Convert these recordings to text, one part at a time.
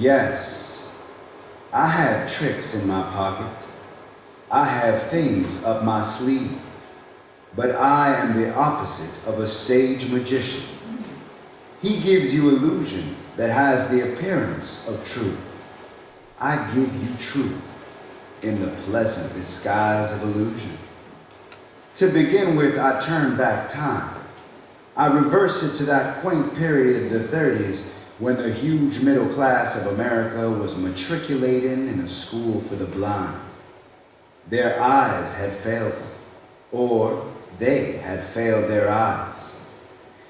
Yes, I have tricks in my pocket. I have things up my sleeve. But I am the opposite of a stage magician. He gives you illusion that has the appearance of truth. I give you truth in the pleasant disguise of illusion. To begin with, I turn back time. I reverse it to that quaint period, the 30s, when the huge middle class of America was matriculating in a school for the blind. Their eyes had failed them, or they had failed their eyes.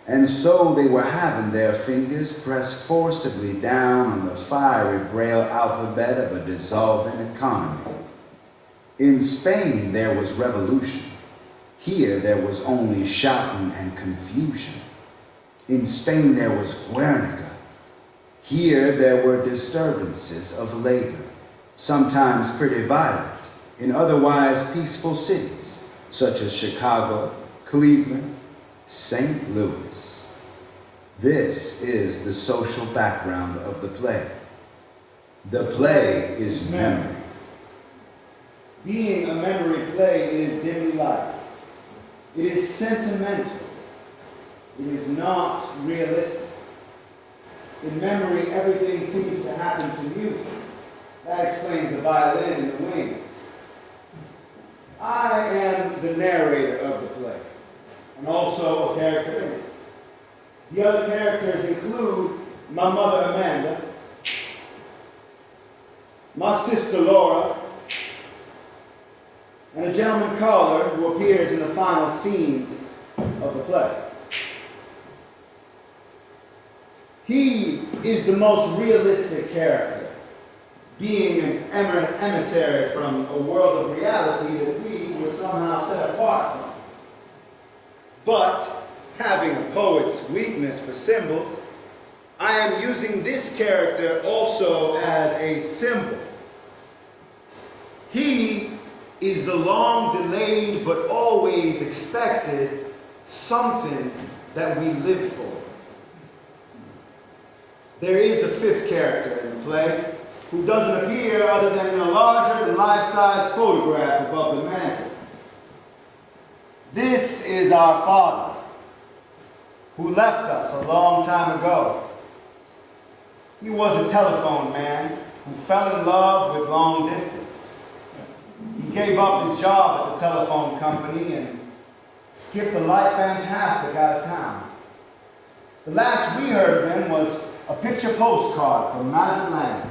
And so they were having their fingers pressed forcibly down on the fiery braille alphabet of a dissolving economy. In Spain, there was revolution. Here, there was only shouting and confusion. In Spain, there was Guernica. Here, there were disturbances of labor, sometimes pretty violent, in otherwise peaceful cities, such as Chicago, Cleveland, St. Louis. This is the social background of the play. The play is memory. Being a memory play is dimly light. It is sentimental. It is not realistic. In memory, everything seems to happen to music. That explains the violin and the wings. I am the narrator of the play, and also a character in it. The other characters include my mother Amanda, my sister Laura, and a gentleman caller who appears in the final scenes of the play. He is the most realistic character, being an emissary from a world of reality that we were somehow set apart from. But, having a poet's weakness for symbols, I am using this character also as a symbol. He is the long-delayed but always expected something that we live for. There is a fifth character in the play who doesn't appear other than in a larger-than-life-size photograph above the mantel. This is our father, who left us a long time ago. He was a telephone man who fell in love with long distance. He gave up his job at the telephone company and skipped the life fantastic out of town. The last we heard of him was a picture postcard from Mazatlan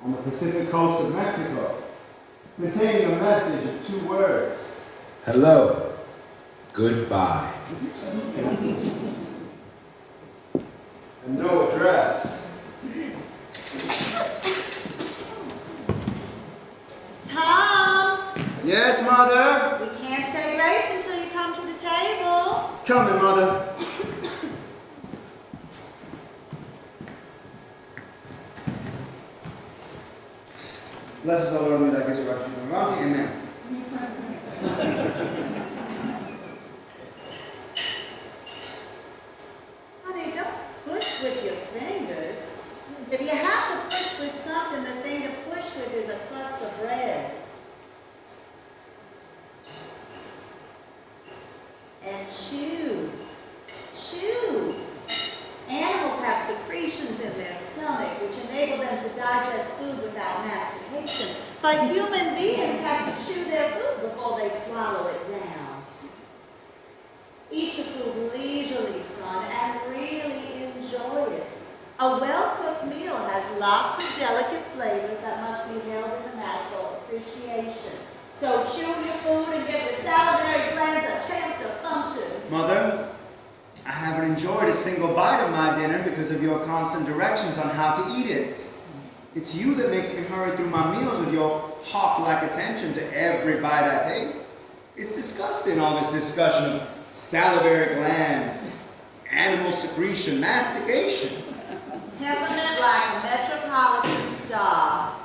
on the Pacific coast of Mexico, containing a message of 2 words. Hello, goodbye. And no address. Tom! Yes, Mother? We can't say grace until you come to the table. Coming, Mother. Bless us, O Lord, may thy grace be righteous and bounty. Amen. Honey, don't push with your fingers. If you have to push with something, the thing to push with is a crust of bread. And chew. Chew. Animals have secretions in their stomach which enable them to digest food without mastication. But human beings have to chew their food before they swallow it down. Eat your food leisurely, son, and really enjoy it. A well-cooked meal has lots of delicate flavors that must be held in the mouth for appreciation. So chew your food and give the salivary glands a chance to function. Mother, I haven't enjoyed a single bite of my dinner because of your constant directions on how to eat it. It's you that makes me hurry through my meals with your hawk-like attention to every bite I take. It's disgusting, all this discussion of salivary glands, animal secretion, mastication. Temperament like a metropolitan star.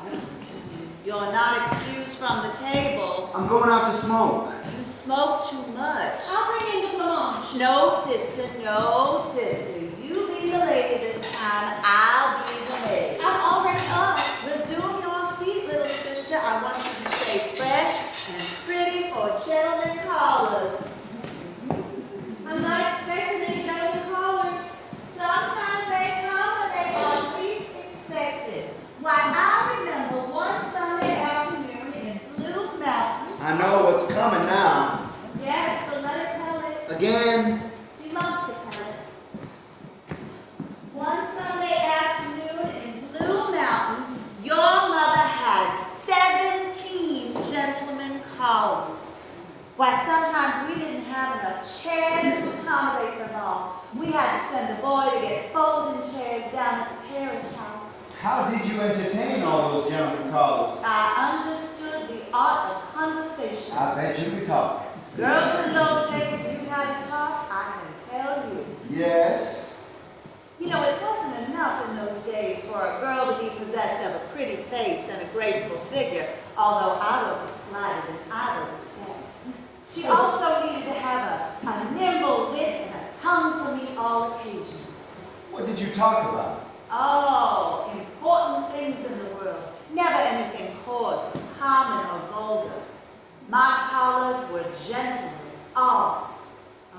You're not excused from the table. I'm going out to smoke. You smoke too much. I'll bring in the blancmange. No, sister, no, sister. You be the lady this time. I'll be the maid. I've already again. She loves to tell it. One Sunday afternoon in Blue Mountain, your mother had 17 gentlemen callers. Why, sometimes we didn't have enough chairs to accommodate them all. We had to send a boy to get folding chairs down at the parish house. How did you entertain all those gentlemen callers? I understood the art of conversation. I bet you could talk. Girls in those days knew how to talk, I can tell you. Yes. You know, it wasn't enough in those days for a girl to be possessed of a pretty face and a graceful figure, although I wasn't slighted in either respect. She also needed to have a nimble wit and a tongue to meet all occasions. What did you talk about? Oh, important things in the world. Never anything coarse, common, or vulgar. My callers were gentlemen, all.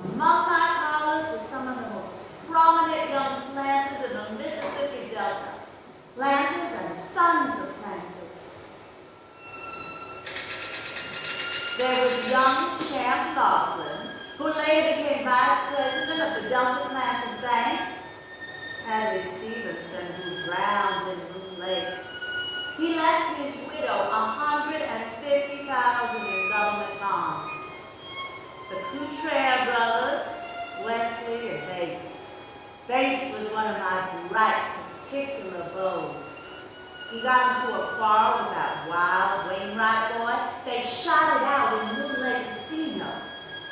Among my callers were some of the most prominent young planters in the Mississippi Delta. Planters and sons of planters. There was young Champ Laughlin, who later became vice president of the Delta Planters Bank. Hadley Stevenson, who drowned in Moon Lake. He left his widow $150,000 in government bonds. The Couture brothers, Wesley and Bates. Bates was one of my bright, particular beaux. He got into a quarrel with that wild Wainwright boy. They shot it out in Moon Lake Casino.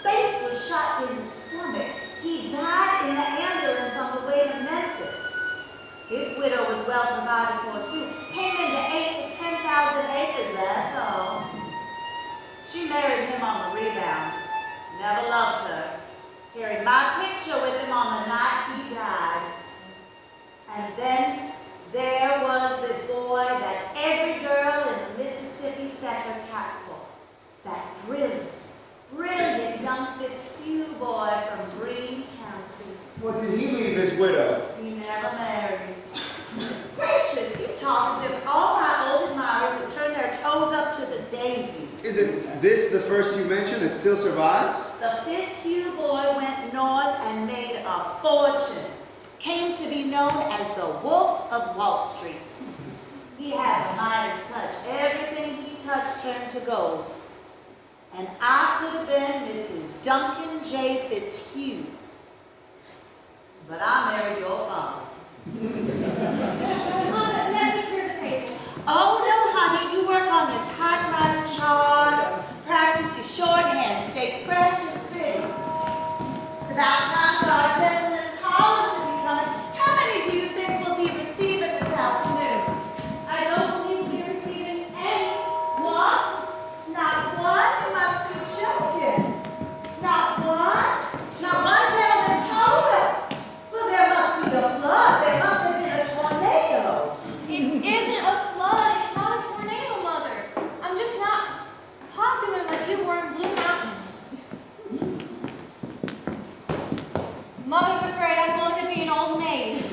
Bates was shot in the stomach. He died in the ambulance on the way to Memphis. His widow was well provided for too. Came into 8,000 to 10,000 acres, that's all. She married him on the rebound. Never loved her. Carried my picture with him on the night he died. And then there was the boy that every girl in the Mississippi set her cap for. That brilliant young Fitzhugh boy from Greene County. What did he leave his widow? He never married. Gracious, you talk as if all my old admirers would turn their toes up to the daisies. Isn't this the first you mentioned that still survives? The Fitzhugh boy went north and made a fortune. Came to be known as the Wolf of Wall Street. He had a Midas touch. Everything he touched turned to gold. And I could have been Mrs. Duncan J. Fitzhugh. But I married your father. Mother, let me clear the table. Oh, no, honey. You work on the typewriter chart or practice your shorthand. Stay fresh and pretty. It's about time for our gentlemen callers to be coming. How many do you think will be receiving this afternoon? I don't believe we're receiving any. What? Not one? You must be joking. Not one? Not one gentleman caller? Well, there must be a flood. There must have been a tornado. It isn't a flood. It's not a tornado, Mother. I'm just not popular like you were in Blue Mountain. Mother's afraid I'm going to be an old maid.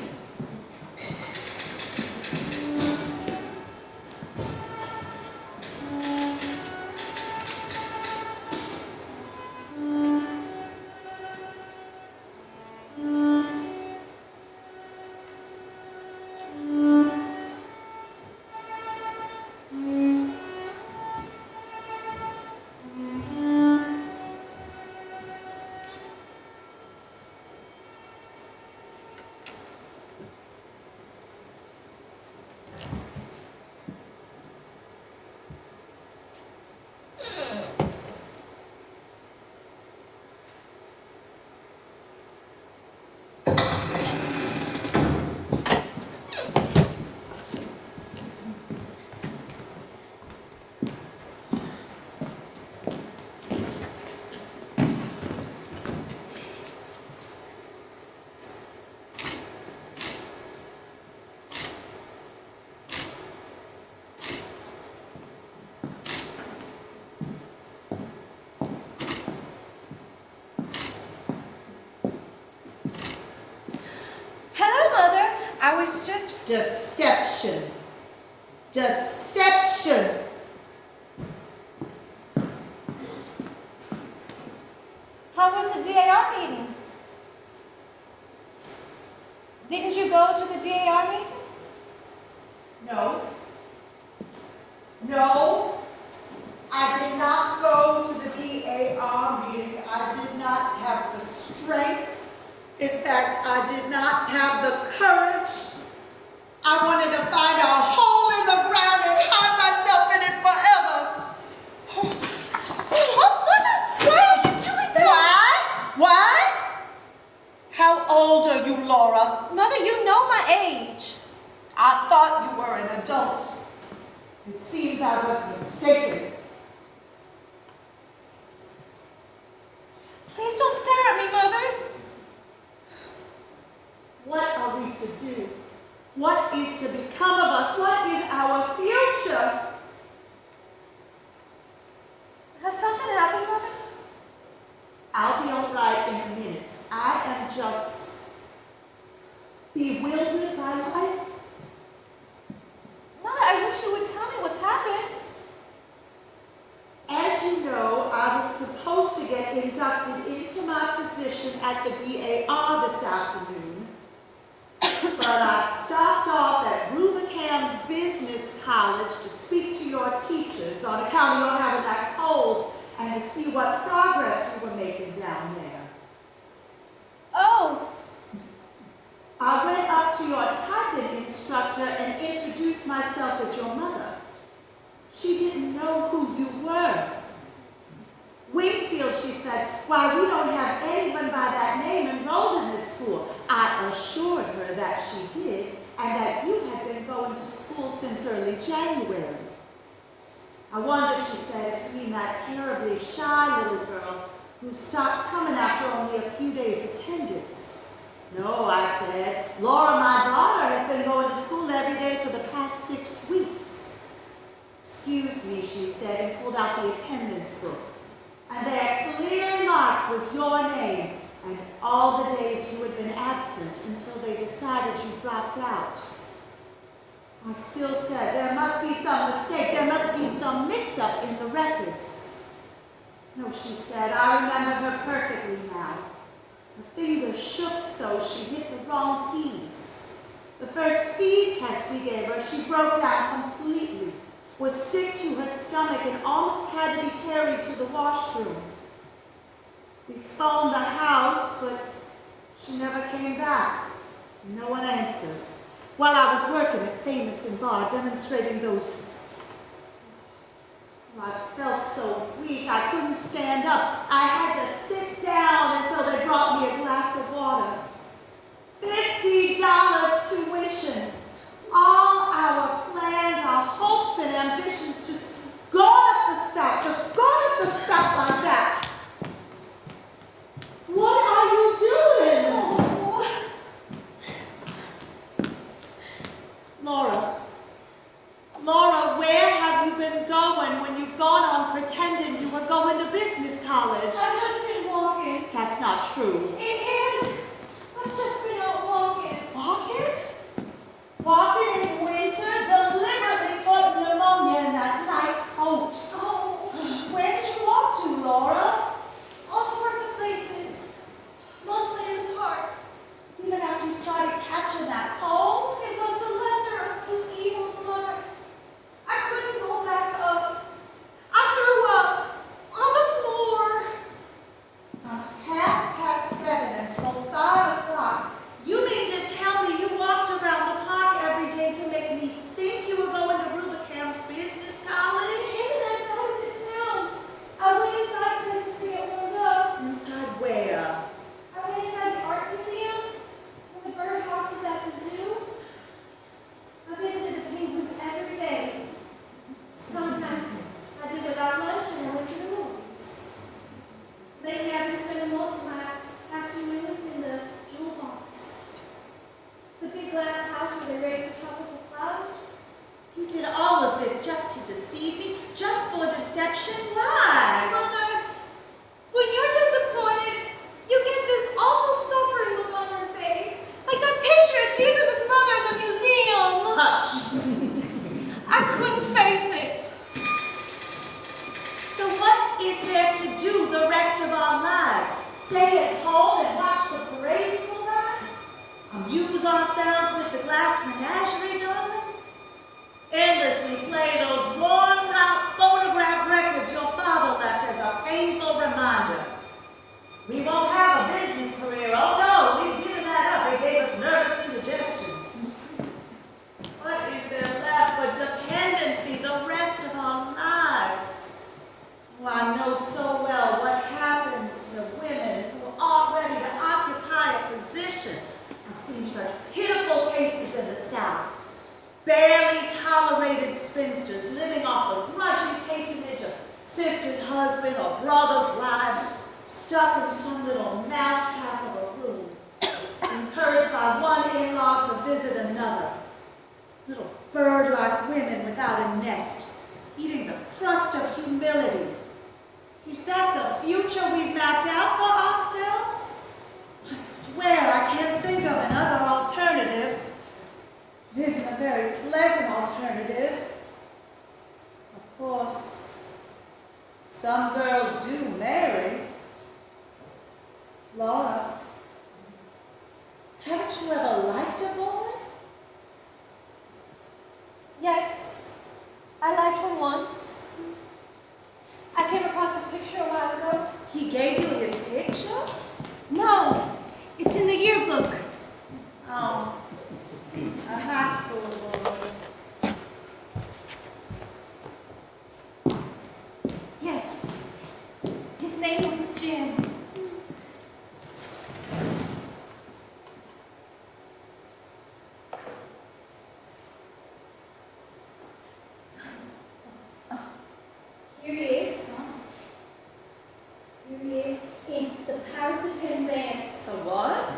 I was just deception. Deception. How was the deal DAR meeting. Didn't you go to the DAR meeting? No. No, I did not go to the DAR meeting. I did not have the strength. In fact, I did not have the courage. I wanted to find a hole in the ground and hide myself in it forever. Why are you doing that? Why? How old are you, Laura? Mother, you know my age. I thought you were an adult. It seems I was mistaken. Please don't stare at me, Mother. What are we to do? What is to become of us? What is our future? Has something happened, Mother? I'll be all right in a minute. I am just bewildered by life. Mother, I wish you would tell me what's happened. As you know, I was supposed to get inducted into my position at the DAR this afternoon, but I stopped off at Rubicam's Business College to speak to your teachers on account of your having that cold and to see what progress you were making down there. Oh, I went up to your typing instructor and introduced myself as your mother. She didn't know who you were. Wingfield, she said, why, we don't have anyone by that name enrolled in this school. I assured her that she did, and that you had been going to school since early January. I wonder, she said, if you mean that terribly shy little girl who stopped coming after only a few days' attendance. No, I said, Laura, my daughter, has been going to school every day for the past 6 weeks. Excuse me, she said, and pulled out the attendance book. And there clearly marked was your name and all the days you had been absent until they decided you dropped out. I still said, there must be some mistake, there must be some mix-up in the records. No, she said, I remember her perfectly now. Her fingers shook so she hit the wrong keys. The first speed test we gave her, she broke down completely, was sick to her stomach, and almost had to be carried to the washroom. We phoned the house, but she never came back. No one answered. While I was working at Famous and Bar, demonstrating those... I felt so weak, I couldn't stand up. I had to sit down until they brought me a glass of water. $50 tuition. All our plans, our hopes and ambitions just gone up the spout, just gone up the spout like that. What are you doing? oh. Laura, where have you been going when you've gone on pretending you were going to business college? I've just been walking. That's not true. It is. I've just been out walking. Walking? Walking in winter, deliberately putting pneumonia in that light coat. Oh, Where did you walk to, Laura? all sorts of places. Mostly in the park. Even after you started catching that cold? It was the lesser of two evils, Mother. I couldn't go back up. I threw up on the floor. From 7:30 until home and watch the parades go by? Amuse ourselves with the Glass Menagerie, darling? Endlessly play those worn-out phonograph records your father left as a painful reminder. We won't have a business career. Oh no, we've given that up. It gave us nervous indigestion. What is there left but dependency the rest of our lives? Oh, I know so well what happens to women who are ready to occupy a position. I've seen such pitiful cases in the South. Barely tolerated spinsters living off the grudging patronage of sisters' husband or brothers' wives, stuck in some little mousetrap of a room, encouraged by one in-law to visit another. Little bird-like women without a nest, eating the crust of humility. Is that the future we've mapped out for ourselves? I swear I can't think of another alternative. It isn't a very pleasant alternative. Of course, some girls do marry. Laura, haven't you ever liked a boy? Yes, I liked one once. I came across this picture a while ago. He gave you his picture? No, it's in the yearbook. Oh, a high school boy. Yes, his name was Jim. Here he is. Here he is in the Pirates of Penzance. The what?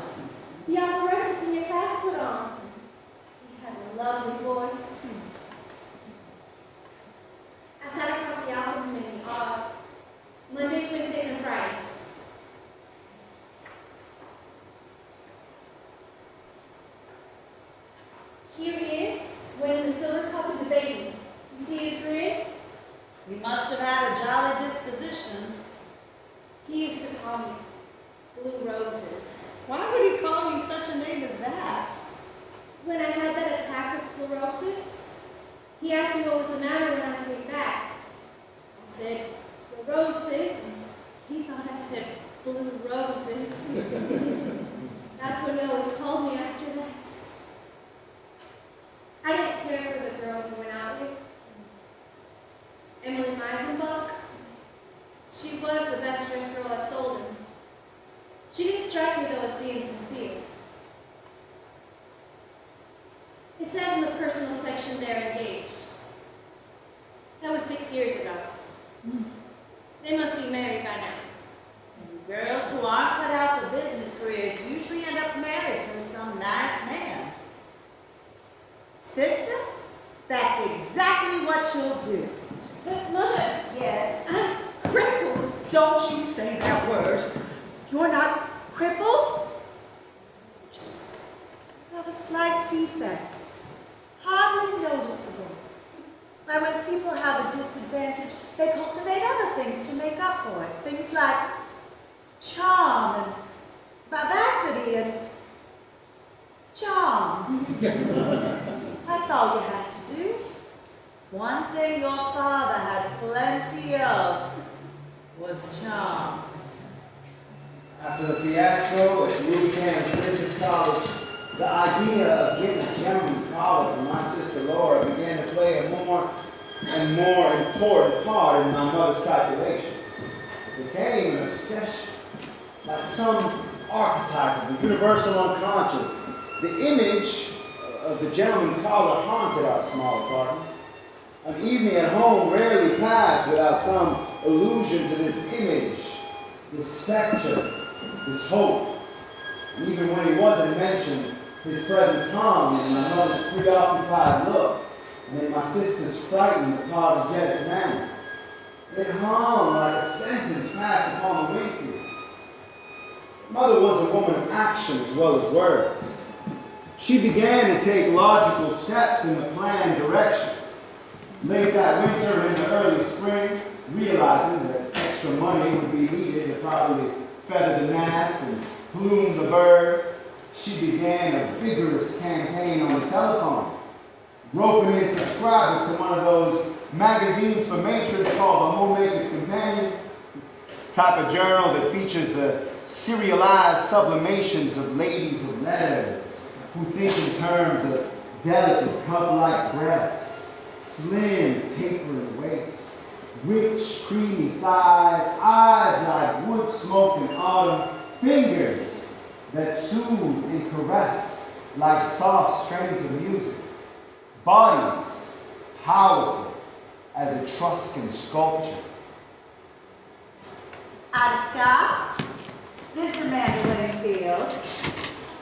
The apparatus in your class put on. He had a lovely voice. I sat across the aisle from him in the aisle. Mondays, Wednesdays, and Fridays. Here he is, winning the silver cup and debating. You see his grin? You must have had a jolly disposition. He used to call me Blue Roses. Why would he call you such a name as that? When I had that attack of sclerosis, he asked me what was the matter when I came back. I said, sclerosis, and he thought I said blue roses. That's what he always called me after that. I didn't care for the girl he went out with. Emily Meisenbach. She was the best dressed girl at Solden. She didn't strike me though as being sincere. It says in the personal section they're engaged. That was 6 years ago. They must be married by now. Girls who aren't cut out for business careers usually end up married to some nice man. Sister, that's exactly what you'll do. But Mother, Yes. I'm crippled. Don't you say that word. You're not crippled. You just have a slight defect. Hardly noticeable. And when people have a disadvantage, they cultivate other things to make up for it. Things like charm and vivacity and charm. That's all you have to do. One thing your father had plenty of was charm. After the fiasco at Wingfield Business College, the idea of getting a German collar for my sister Laura began to play a more and more important part in my mother's calculations. It became an obsession, like some archetype of the universal unconscious. The image of the gentleman collar haunted our small apartment. An evening at home rarely passed without some allusion to this image, this specter, this hope. And even when he wasn't mentioned, his presence hung in my mother's preoccupied look and in my sister's frightened, apologetic manner. It hung like a sentence passed upon the Wingfield. Mother was a woman of action as well as words. She began to take logical steps in the planned direction. Late that winter and in the early spring, realizing that extra money would be needed to probably feather the gnats and plume the bird, she began a vigorous campaign on the telephone, roping in subscribers to one of those magazines for matrons called The Homemaker's Companion, type of journal that features the serialized sublimations of ladies of letters who think in terms of delicate cup-like breasts, slim tapering waists, rich creamy thighs, eyes like wood smoke in autumn, fingers that soothe and caress like soft strains of music, bodies powerful as Etruscan sculpture. Scott, this is Amanda Wingfield.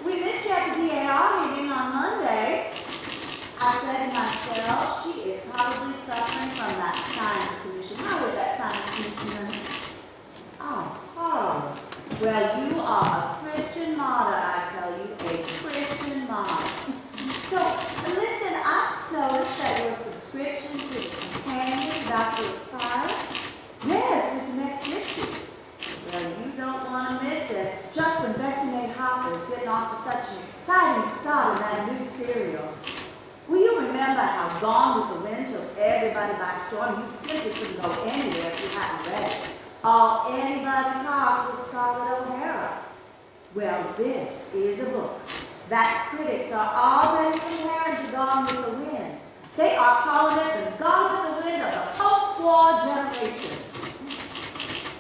We missed you at the DAR meeting on Monday. I said to myself, she is probably suffering from that sinus condition. How is that sinus condition? Oh. Well, you are a Christian martyr, I tell you, a Christian martyr. So, listen, I've noticed that your subscription to the companion got expired. Yes, with the next issue. Well, you don't want to miss it. Just when Bessie Mae Harper is getting off to such an exciting start in that new serial. Will you remember how Gone with the Wind took everybody by storm? You simply couldn't go anywhere if you hadn't read it. All anybody talked was Scarlett O'Hara. Well, this is a book that critics are already comparing to Gone with the Wind. They are calling it the Gone with the Wind of the post-war generation.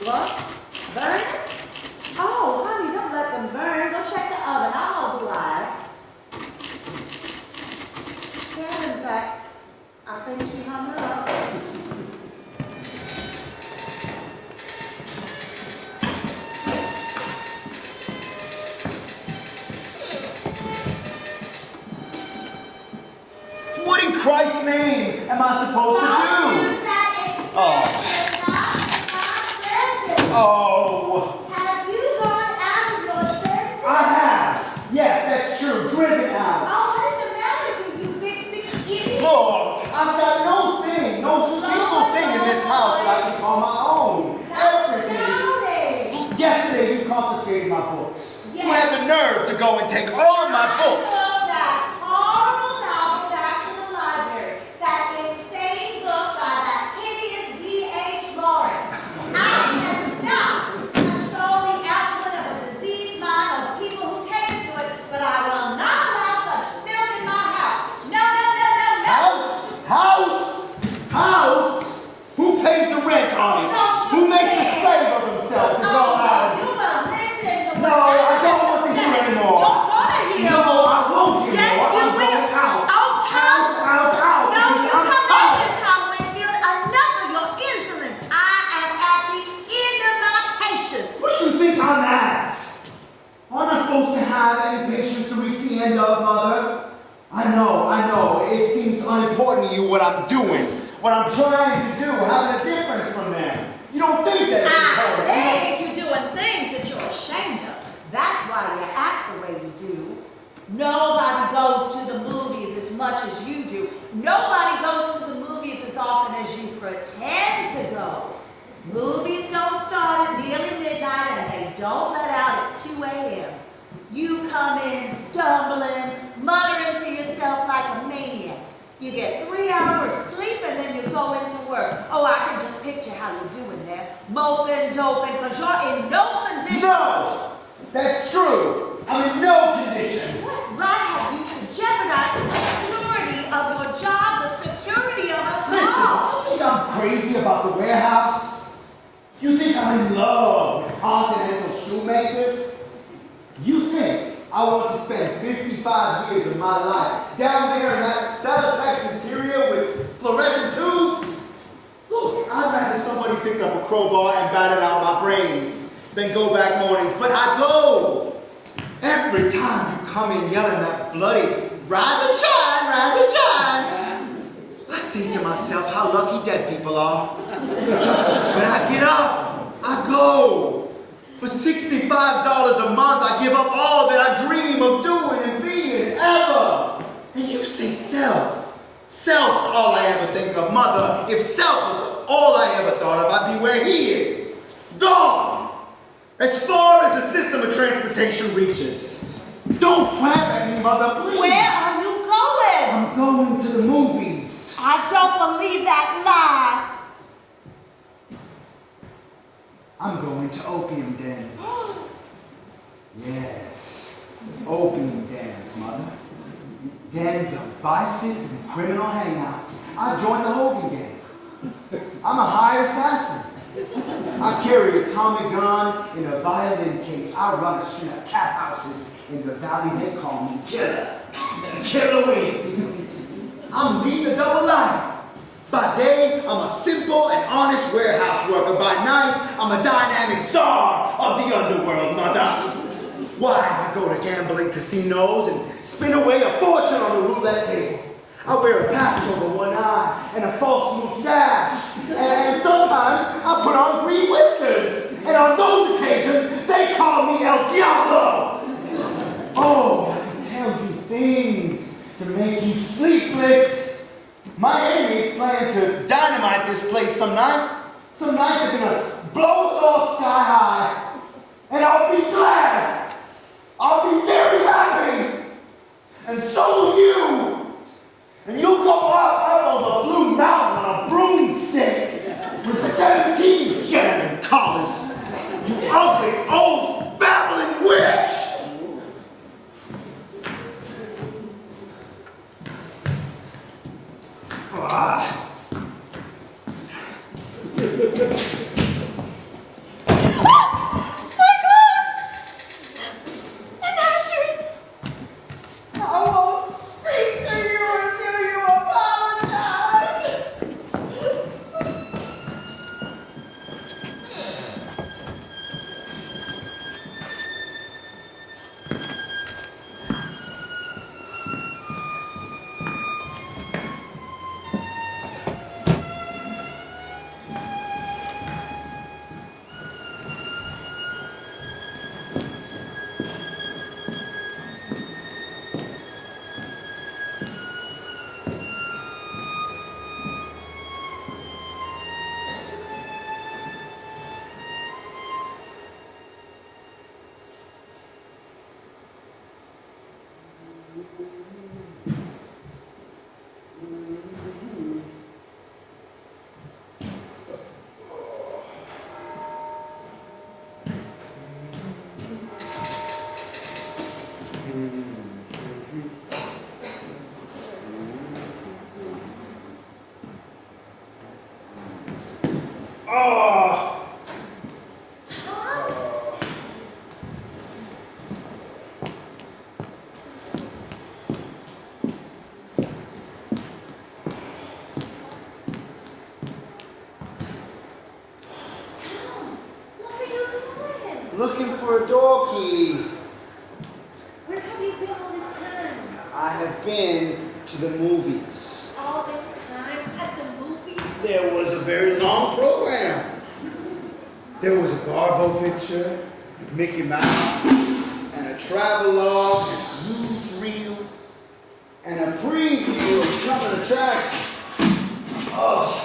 What? Burn it? Oh, honey, don't let them burn. Go check the oven. I'll hold the wire. Karen's back. I think she hung up. What in Christ's name am I supposed to do? Oh. Have you gone out of your senses? I have. Yes, that's true. Driven out. Oh, what is the matter with you, big idiot? Look, I've got no single thing in this house that I can call my own. Everything. Yesterday, you confiscated my books. Yes. You had the nerve to go and take all of my books. I took that horrible novel back to the library. That insane book by that hideous D.H. Lawrence. I cannot control the output of a diseased mind or the people who came to it, but I will not allow such filth in my house. No. House? Who pays the rent on it? Who makes a slave of himself to go out? You will listen to No, I don't want to hear anymore. You're gonna hear. No, I won't hear Yes, more. you I'm will. going out. Oh, Tom. Out. No, you I'm come back tired. here, Tom Wingfield. Enough of your insolence. I am at the end of my patience. What do you think I'm at? Aren't I supposed to have any patience to reach the end of, Mother? I know. It seems unimportant to you what I'm doing, what I'm trying to do, having a difference from them. You don't think that it's important. I think you're doing things that you're ashamed of. That's why you act the way you do. Nobody goes to the movies as much as you do. Nobody goes to the movies as often as you pretend to go. Movies don't start at nearly midnight and they don't let out at 2 a.m. You come in stumbling, muttering to yourself like a maniac. You get 3 hours sleep and then you go into work. Oh, I can just picture how you're doing there. Moping, doping, because you're in no condition. No! That's true. I'm in no condition. What right have you to jeopardize the security of your job, the security of us all? Listen, you think I'm crazy about the warehouse? You think I'm in love with continental shoemakers? You think I want to spend 55 years of my life down there in that Celotex interior with fluorescent tubes? Look, I'd rather somebody picked up a crowbar and batted out my brains than go back mornings, but I go. Every time you come in yelling that bloody rise and shine, I say to myself how lucky dead people are. When I get up, I go. For $65 a month, I give up all that I dream of doing and being ever. And you say self. Self's all I ever think of, Mother. If self was all I ever thought of, I'd be where he is. Gone. As far as the system of transportation reaches. Don't grab at me, mother, please. Where are you going? I'm going to the movies. I don't believe that lie. I'm going to opium dens. Yes, opium dens, mother. Dens of vices and criminal hangouts. I joined the Hogan gang. I'm a hired assassin. I carry a Tommy gun in a violin case. I run a string of cat houses in the valley. They call me Killer. Killer Wingfield. I'm leading a double life. By day, I'm a simple and honest warehouse worker. By night, I'm a dynamic czar of the underworld, mother. Why? I go to gambling casinos and spin away a fortune on the roulette table. I wear a patch over one eye and a false mustache. And sometimes I put on green whiskers. And on those occasions, they call me El Diablo. Oh, I can tell you things to make you sleepless. My enemies plan to dynamite this place some night. Some night they're gonna blow us all sky high. And I'll be glad. I'll be very happy. And so will you. And you'll go up on the Blue Mountain on a broomstick with 17 gentlemen collars. You ugly, old, babbling witch! My glass! Menagerie! I won't speak to you until you apologize! Looking for a door key. Where have you been all this time? I have been to the movies. All this time at the movies? There was a very long program. There was a Garbo picture, Mickey Mouse, and a travelogue, and a newsreel, and a preview of some of the tracks. Oh.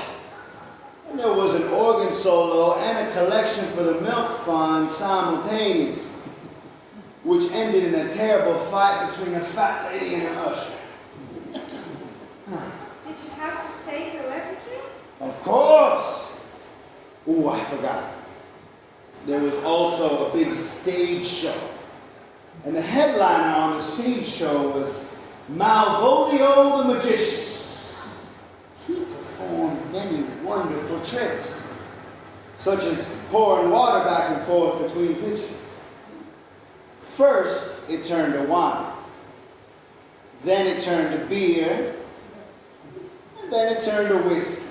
And there was an organ solo and a collection for the Milk Fund simultaneously, which ended in a terrible fight between a fat lady and an usher. Did you have to stay through everything? Of course! Ooh, I forgot. There was also a big stage show. And the headliner on the stage show was Malvolio the Magician. He performed many wonderful tricks, such as pouring water back and forth between pitches. First, it turned to wine. Then it turned to beer. And then it turned to whiskey.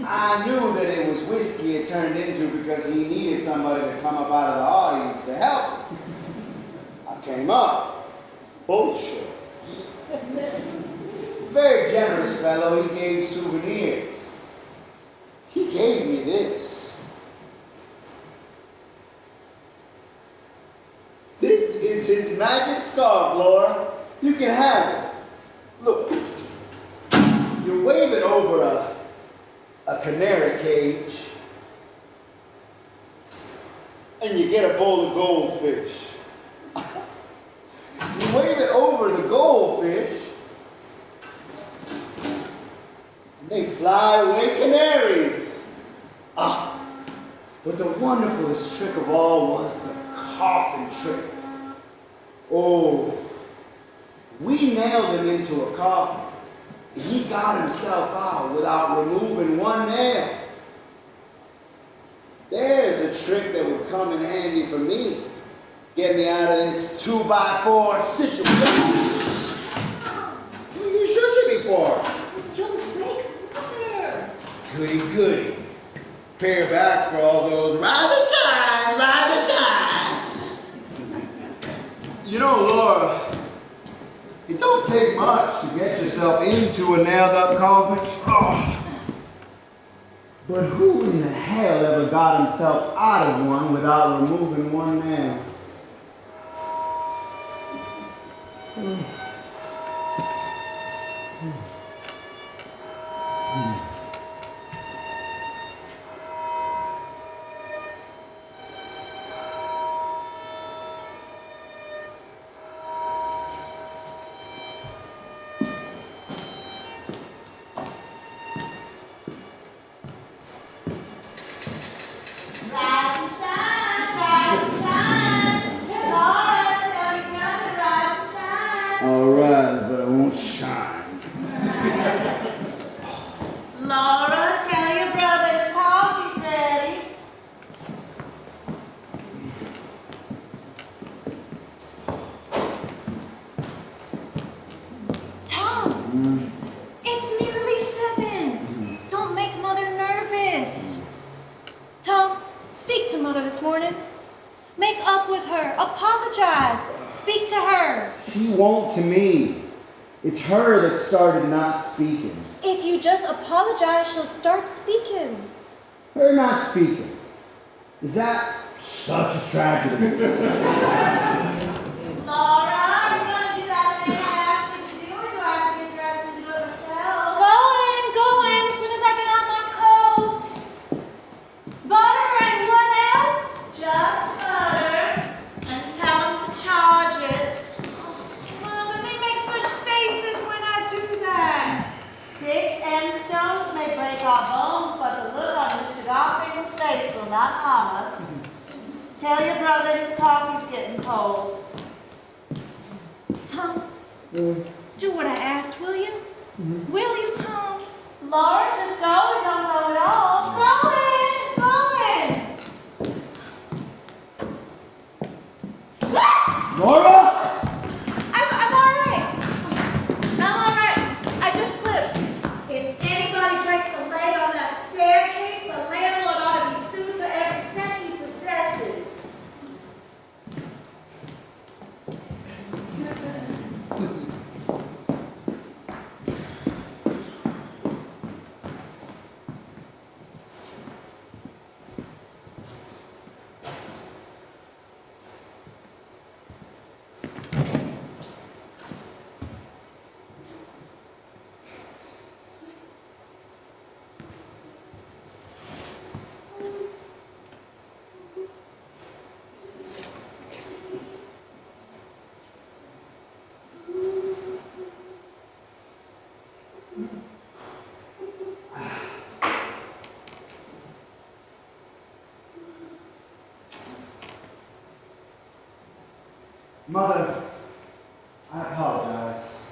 I knew that it was whiskey it turned into because he needed somebody to come up out of the audience to help him. I came up. Bullshit. Very generous fellow, he gave souvenirs. He gave me this. This is his magic scarf, Laura. You can have it. Look, you wave it over a canary cage, and you get a bowl of goldfish. You wave it over the goldfish, and they fly away canaries. But the wonderfulest trick of all was the coffin trick. Oh, we nailed him into a coffin, and he got himself out without removing one nail. There's a trick that would come in handy for me. Get me out of this 2x4 situation. What are you shushing me for? You'll break mother. Goody, goody. Pay her back for all those rise and shine, rise and shine. You know, Laura, it don't take much to get yourself into a nailed up coffin. Oh. But who in the hell ever got himself out of one without removing one nail? All right, but I won't shine. Laura, tell your brother his coffee's ready. Tom, it's nearly 7. Don't make Mother nervous. Tom, speak to Mother this morning. Make up with her. Apologize. Speak to her. She won't to me. It's her that started not speaking. If you just apologize, she'll start speaking. Her not speaking. Is that such a tragedy? Laura, are you going to do that thing I asked you to do, or do I have to get dressed and do it myself? Going, as soon as I get out my coat. Butter and what else? Just butter, and tell him to charge it. Mother, they make such faces when I do that. Sticks and stones may break our bones, but the look on Mr. Garfield's face will not harm us. Tell your brother his coffee's getting cold. Tom, do what I asked, will you? Will you, Tom? Laura, just go or don't go at all. Going. Laura! I'm all right. I'm all right. I just slipped. If anybody breaks a leg on that staircase, the landlord ought to be sued for every cent he possesses. Mother, I apologize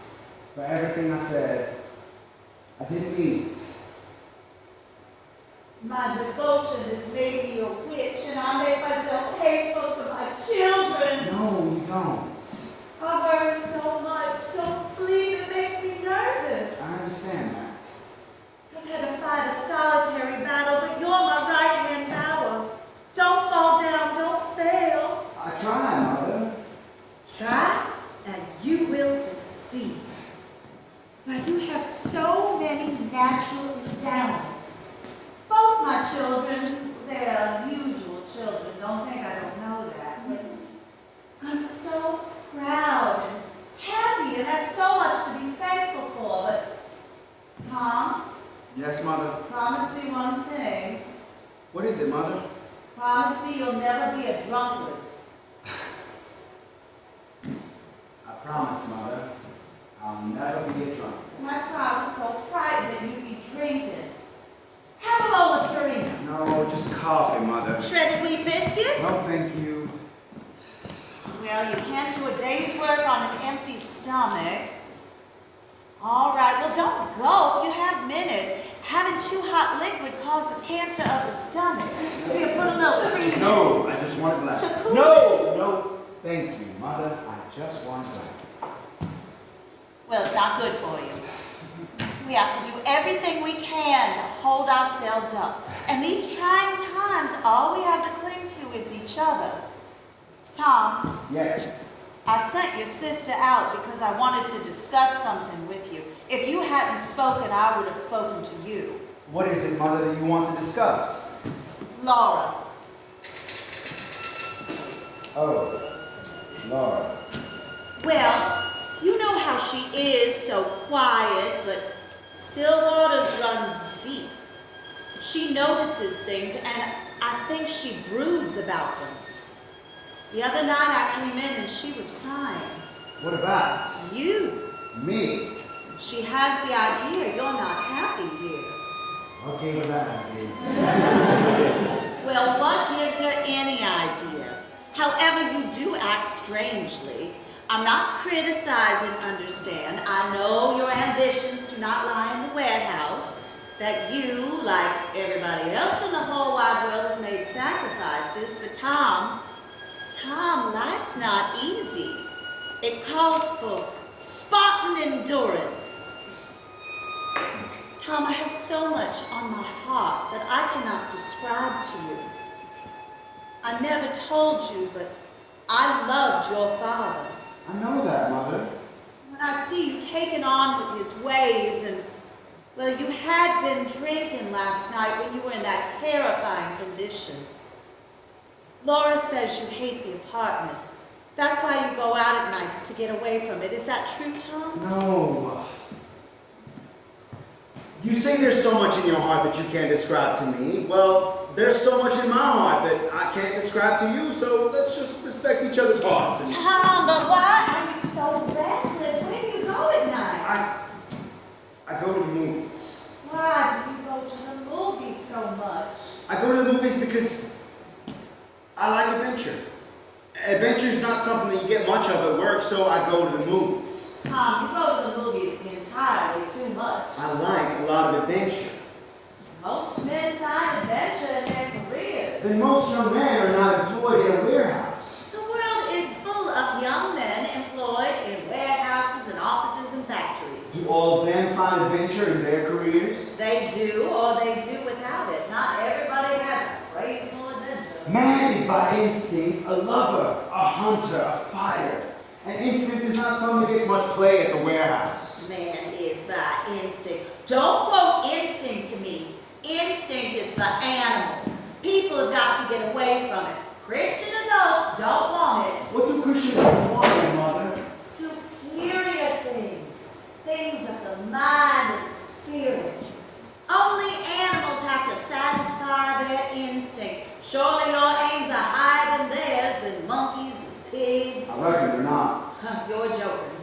for everything I said. I didn't mean it. My devotion has made me a witch, and I make myself hateful to my children. No, you don't. I worry so much. Don't sleep. It makes me nervous. I understand that. I've had to fight a solitary battle, but you're my right-hand power. Don't fall down. Don't fail. I try, Mother. Try, and you will succeed. But you have so many natural endowments. Both my children, they're unusual children. Don't think I don't know that. But I'm so proud and happy, and have so much to be thankful for. But, Tom, Yes, Mother. promise me one thing. What is it, Mother? Promise me you'll never be a drunkard. I promise, Mother. I'll never be a drunk. That's why I was so frightened that you'd be drinking. Have a bowl with Purina. No, just coffee, Mother. Shredded wheat biscuit? No, thank you. Well, you can't do a day's work on an empty stomach. All right, well, don't gulp. You have minutes. Having too hot liquid causes cancer of the stomach. Here, put a little cream in. No, I just want a glass. So cool. No, thank you, Mother. I just want a glass. Well, it's not good for you. We have to do everything we can to hold ourselves up. And these trying times, all we have to cling to is each other. Tom, Yes. I sent your sister out because I wanted to discuss something with you. If you hadn't spoken, I would have spoken to you. What is it, Mother, that you want to discuss? Laura. Oh, Laura. Well, you know how she is, so quiet, but still waters runs deep. She notices things, and I think she broods about them. The other night I came in and she was crying. What about? You. Me? She has the idea you're not happy here. What gave her that idea? Well, what gives her any idea? However, you do act strangely. I'm not criticizing, understand. I know your ambitions do not lie in the warehouse, that you, like everybody else in the whole wide world, has made sacrifices, but Tom, life's not easy. It calls for Spartan endurance. Tom, I have so much on my heart that I cannot describe to you. I never told you, but I loved your father. I know that, Mother. When I see you taken on with his ways and, well, you had been drinking last night when you were in that terrifying condition. Laura says you hate the apartment. That's why you go out at nights to get away from it. Is that true, Tom? No. You say there's so much in your heart that you can't describe to me. Well, there's so much in my heart that I can't describe to you, so let's just respect each other's hearts. Tom, but why are you so restless? Where do you go at night? I go to the movies. Why do you go to the movies so much? I go to the movies because I like adventure. Adventure is not something that you get much of at work, so I go to the movies. Tom, you go to the movies entirely too much. I like a lot of adventure. Most men find adventure in their careers. Then most young men are not employed in a warehouse. The world is full of young men employed in warehouses and offices and factories. Do all of them find adventure in their careers? They do, or they do without it. Not everybody has a graceful adventure. Man is by instinct a lover, a hunter, a fighter. And instinct is not something that gets much play at the warehouse. Man is by instinct. Don't quote instinct to me. Instinct is for animals. People have got to get away from it. Christian adults don't want it. What do Christians want, Mother? Superior things. Things of the mind and spirit. Only animals have to satisfy their instincts. Surely your aims are higher than theirs, than monkeys and pigs. I reckon they're not. You're joking.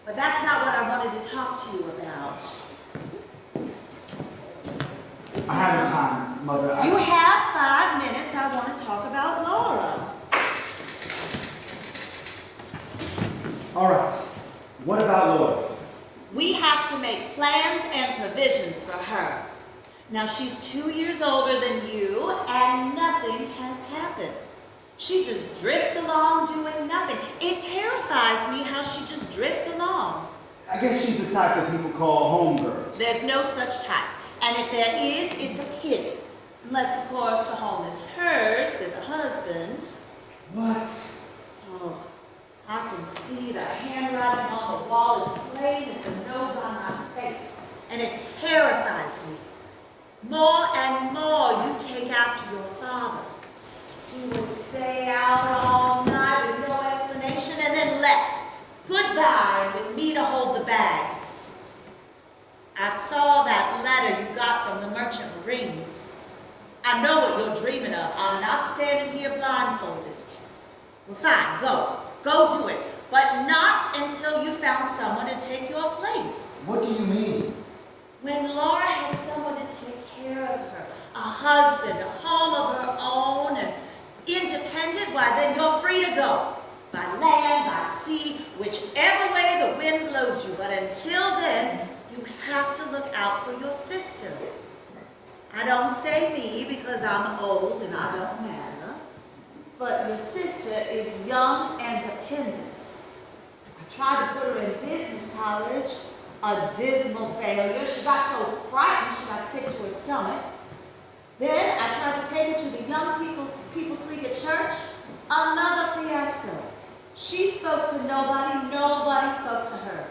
But that's not what I wanted to talk to you about. I have time, Mother. You have 5 minutes. I want to talk about Laura. All right. What about Laura? We have to make plans and provisions for her. Now, she's 2 years older than you, and nothing has happened. She just drifts along doing nothing. It terrifies me how she just drifts along. I guess she's the type that people call homegirls. There's no such type. And if there is, it's a pity. Unless, of course, the home is hers with a husband. What? Oh, I can see the handwriting on the wall as plain as the nose on my face. And it terrifies me. More and more you take after your father. He would stay out all night with no explanation and then left. Goodbye, with me to hold the bag. I saw that letter you got from the Merchant Marines. I know what you're dreaming of. I'm not standing here blindfolded. Well, fine, go. Go do it. But not until you found someone to take your place. What do you mean? When Laura has someone to take care of her, a husband, a home of her own, and independent, why then you're free to go. By land, by sea, whichever way the wind blows you. But until then, you have to look out for your sister. I don't say me because I'm old and I don't matter. But your sister is young and dependent. I tried to put her in business college. A dismal failure. She got so frightened she got sick to her stomach. Then I tried to take her to the Young People's League at church. Another fiasco. She spoke to nobody. Nobody spoke to her.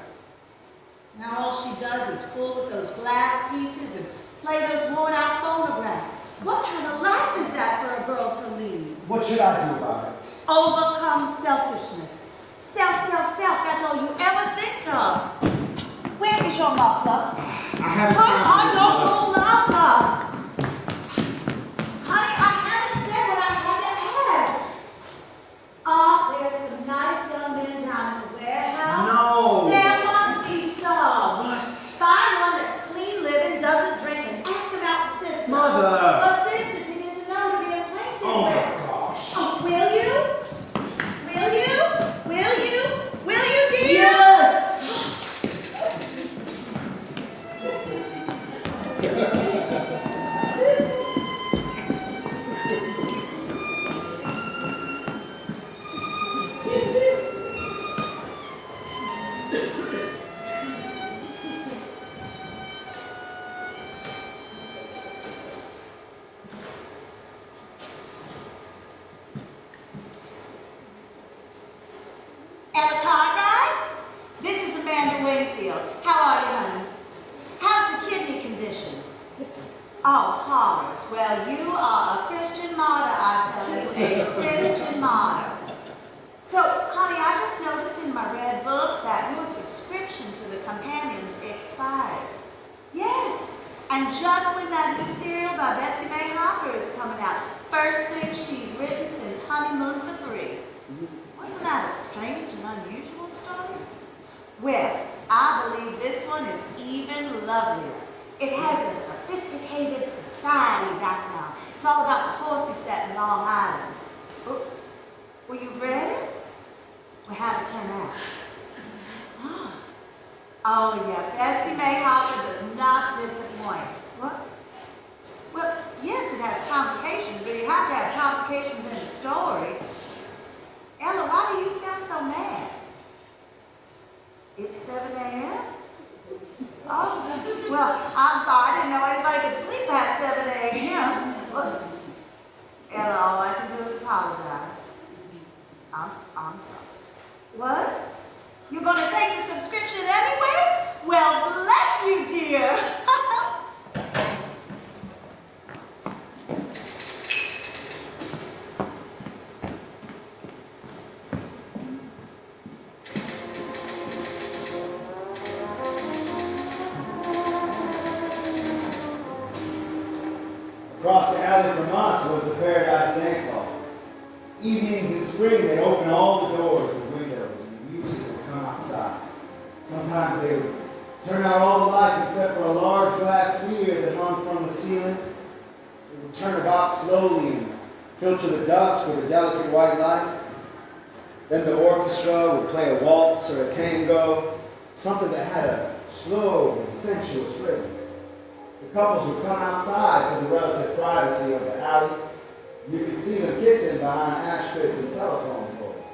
Now all she does is fool with those glass pieces and play those worn-out phonographs. What kind of life is that for a girl to lead? What should I do about it? Overcome selfishness. Self, self, self. That's all you ever think of. Where is your muffler? I haven't Put time on for your this, own muffler. Honey, I haven't said what I had to ask. There's some nice young men down in the warehouse. No. There must be some. What? Find one that's clean living, doesn't drink, and ask about the sister. Mother. A sister to get to know, to be acquainted Oh with. my gosh. Oh, will you? Will you? Will you? Will you, dear? Yes! Ella Cartwright? This is Amanda Wingfield. How are you, honey? How's the kidney condition? Oh, horrors. Well, you are a Christian martyr, I tell you, a Christian martyr. So, honey, I just noticed in my red book that your subscription to the Companions expired. Yes, and just when that new serial by Bessie Mae Hopper is coming out, first thing she's written since Honeymoon for 3. Wasn't that a strange and unusual story? Well, I believe this one is even lovelier. It has a sophisticated society background. It's all about the horsey set in Long Island. Oh, well, you read it? Well, how'd it turn out? Oh, yeah, Bessie Mae Hopper does not disappoint. What? Well, yes, it has complications, but you have to have complications in the story. Ella, why do you sound so mad? It's 7 a.m.? Oh, well, I'm sorry. I didn't know anybody could sleep past 7 a.m. Well, Ella, all I can do is apologize. I'm sorry. What? You're going to take the subscription anyway? Well, bless you, dear. Across the alley from us was the Paradise Dance Hall. Evenings in spring, they'd open all the doors and windows, and the music would come outside. Sometimes they would turn out all the lights except for a large glass sphere that hung from the ceiling. It would turn about slowly and filter the dust with a delicate white light. Then the orchestra would play a waltz or a tango, something that had a slow and sensuous rhythm. The couples would come outside to the relative privacy of the alley. You could see them kissing behind ash pits and telephone poles.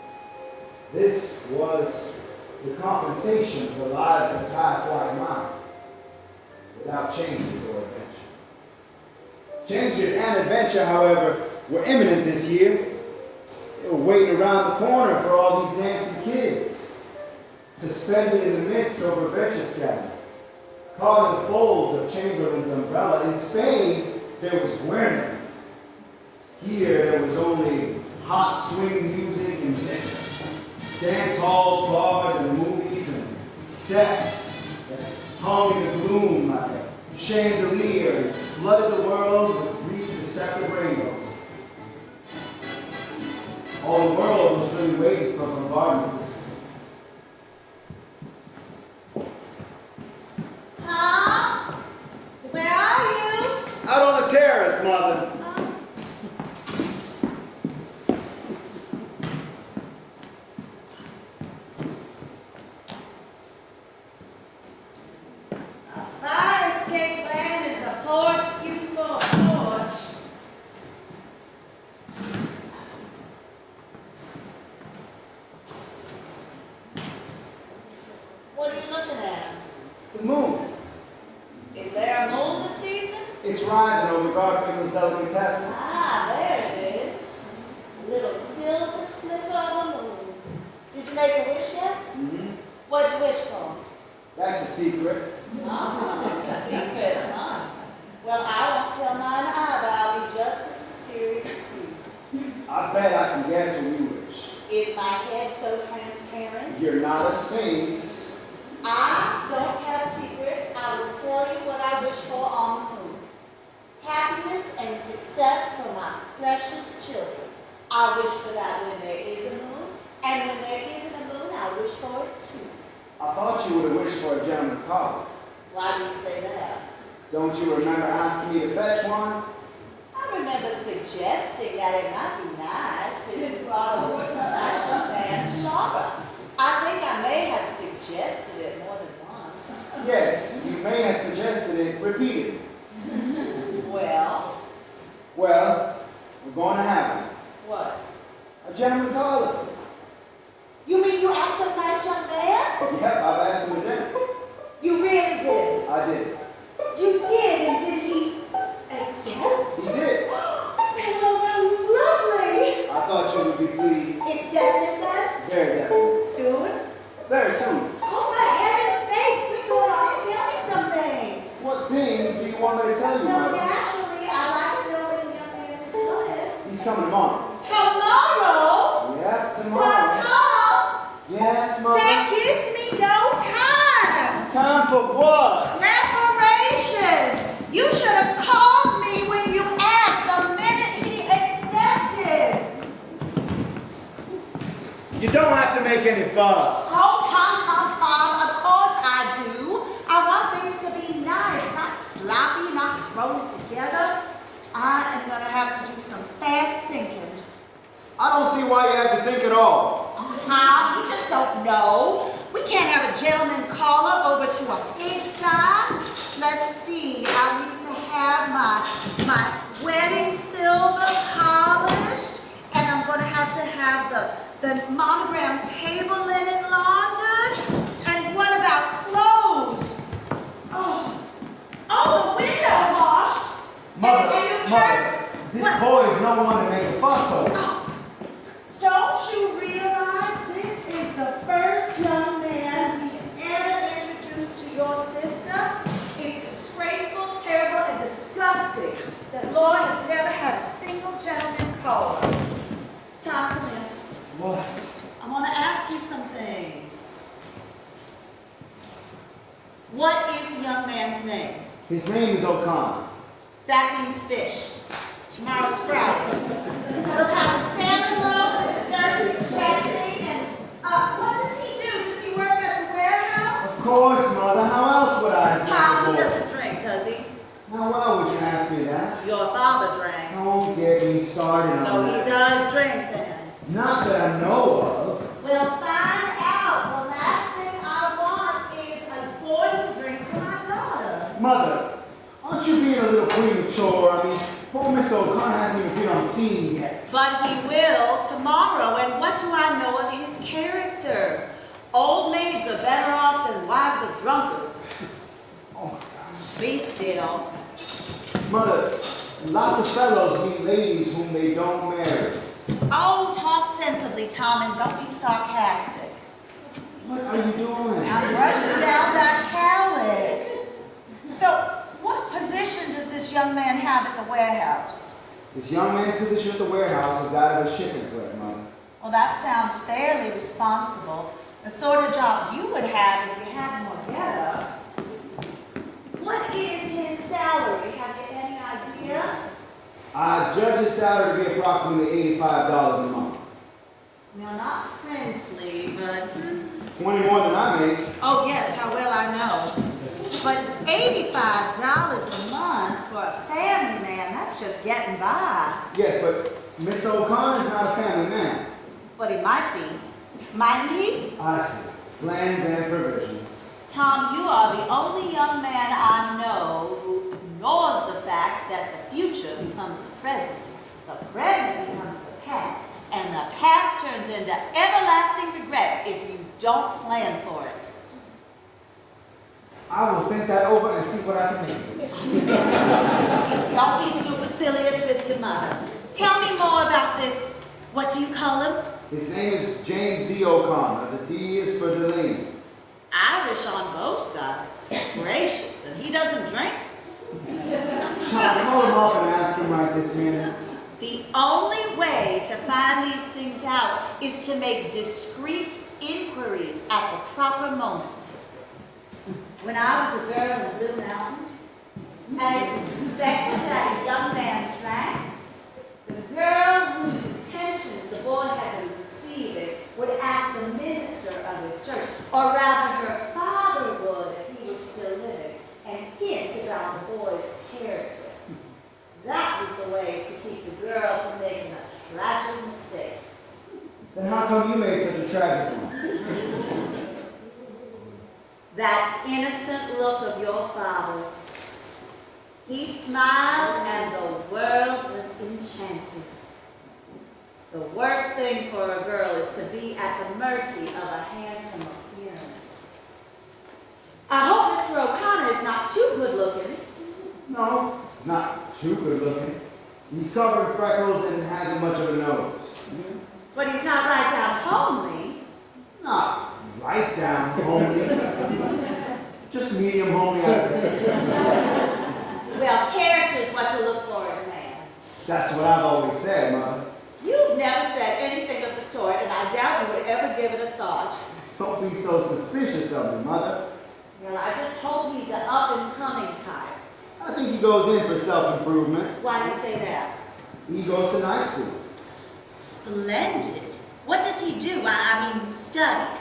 This was the compensation for lives that passed like mine, without changes or adventure. Changes and adventure, however, were imminent this year. They were waiting around the corner for all these dancing kids, suspended in the midst over Betchett's cabin, caught in the folds of Chamberlain's umbrella. In Spain, there was Werner. Here, there was only hot swing music and dance halls, bars, and movies, and sex that hung in the gloom like a chandelier and flooded the world with brief separate rainbows. All the world was really waiting for bombardments. Tom? Where are you? Out on the terrace, Mother. A fire escape plan is a poor excuse for a porch. What are you looking at? The moon. Is there a moon this evening? It's rising over Garfinkel's delicatessen. Ah, there it is. A little silver slipper of a moon. Did you make a wish yet? Mm-hmm. What'd you wish for? That's a secret. Oh, secret, huh? Well, I won't tell mine either. I'll be just as mysterious as you. I bet I can guess what you wish. Is my head so transparent? You're not a sphinx. I don't have secrets. I will tell you what I wish for on the moon. Happiness and success for my precious children. I wish for that when there is a moon. And when there isn't a moon, I wish for it too. I thought you would have wished for a gentleman collar. Why do you say that? Don't you remember asking me to fetch one? I remember suggesting that it might be nice if you brought over some nice young man tomorrow. I think I may have suggested it more than once. Yes, you may have suggested it repeatedly. Well, Well, we're going to have it. what? A gentleman collar. You mean you asked some nice young man? Yep, I've asked him to dinner. You really did? I did. You did, and did he accept? He did. Well, lovely. I thought you would be pleased. It's definite then? Very definitely. Soon? Very soon. Oh, for heaven's sakes, we go on and tell me some things. What things do you want me to tell you, No, Mother? naturally, I'd like to know when the young man is coming. He's coming tomorrow. Tomorrow? Yeah, Well, tomorrow. Tom, Yes, Mother. that gives me no time. Time for what? Preparations. You should have called me when you asked the minute he accepted. You don't have to make any fuss. Oh, Tom, of course I do. I want things to be nice, not sloppy, not thrown together. I am going to have to do some fast thinking. I don't see why you have to think at all. Oh, Tom, you just don't know. We can't have a gentleman caller over to a pigsty. Let's see. I need to have my wedding silver polished, and I'm going to have the monogram table linen laundered. And what about clothes? Oh, the window washed. Mother, this boy is no one to make a fuss over. Oh, don't you realize this is the first young man we've ever introduced to your sister? It's disgraceful, terrible, and disgusting that Lloyd has never had a single gentleman caller. Tom, come in. What? I want to ask you some things. What is the young man's name? His name is O'Connor. That means fish. Tomorrow's Friday. We'll have a salmon loaf and a turkey's dressing, and what does he do? Does he work at the warehouse? Of course, Mother. How else would I? Tom doesn't drink, does he? Now, why would you ask me that? Your father drank. Don't get me started So on he that. does drink then. Not that I know of. Well, find out. The last thing I want is a boy who drinks for my daughter. Mother, aren't you being a little premature? I mean, poor Mr. O'Connor hasn't even been on scene yet. But he will tomorrow, and what do I know of his character? Old maids are better off than wives of drunkards. Oh, my gosh. Be still. Mother, lots of fellows meet ladies whom they don't marry. Oh, talk sensibly, Tom, and don't be sarcastic. What are you doing? I'm brushing down that cowlick. So, what position does this young man have at the warehouse? This young man's position at the warehouse is that of a shipping clerk, Mother. Well, that sounds fairly responsible. The sort of job you would have if you had more get-up. What is his salary? Have you any idea? I judge his salary to be approximately $85 a month. Well, not princely, but 20 more than I make. oh yes, how well I know. But $85 a month for a family man, that's just getting by. Yes, but Miss O'Connor's not a family man. But he might be. Mightn't he? I see. Plans and provisions. Tom, you are the only young man I know who ignores the fact that the future becomes the present becomes the past, and the past turns into everlasting regret if you don't plan for it. I will think that over and see what I can make of it. Don't be supercilious with your mother. Tell me more about this, what do you call him? His name is James D. O'Connor. The D is for Delaney. Irish on both sides. Gracious, and he doesn't drink? Sean, call him up and ask him right this minute. The only way to find these things out is to make discreet inquiries at the proper moment. When I was a girl in Blue Mountain, and it was suspected that a young man drank, the girl whose intentions the boy had to receive it would ask the minister of his church, or rather her father would if he was still living, and hint about the boy's character. That was the way to keep the girl from making a tragic mistake. Then how come you made such a tragic one? That innocent look of your father's. He smiled and the world was enchanted. The worst thing for a girl is to be at the mercy of a handsome appearance. I hope Mr. O'Connor is not too good looking. No, he's not too good looking. He's covered in freckles and hasn't much of a nose. But he's not right down homely. Not right down homely. Just medium homely, I'd say. Well, character's what you look for in a man. That's what I've always said, Mother. You've never said anything of the sort, and I doubt you would ever give it a thought. Don't be so suspicious of me, Mother. Well, I just hope he's an up-and-coming type. I think he goes in for self-improvement. Why do you say that? He goes to night school. Splendid. What does he do? I mean, study.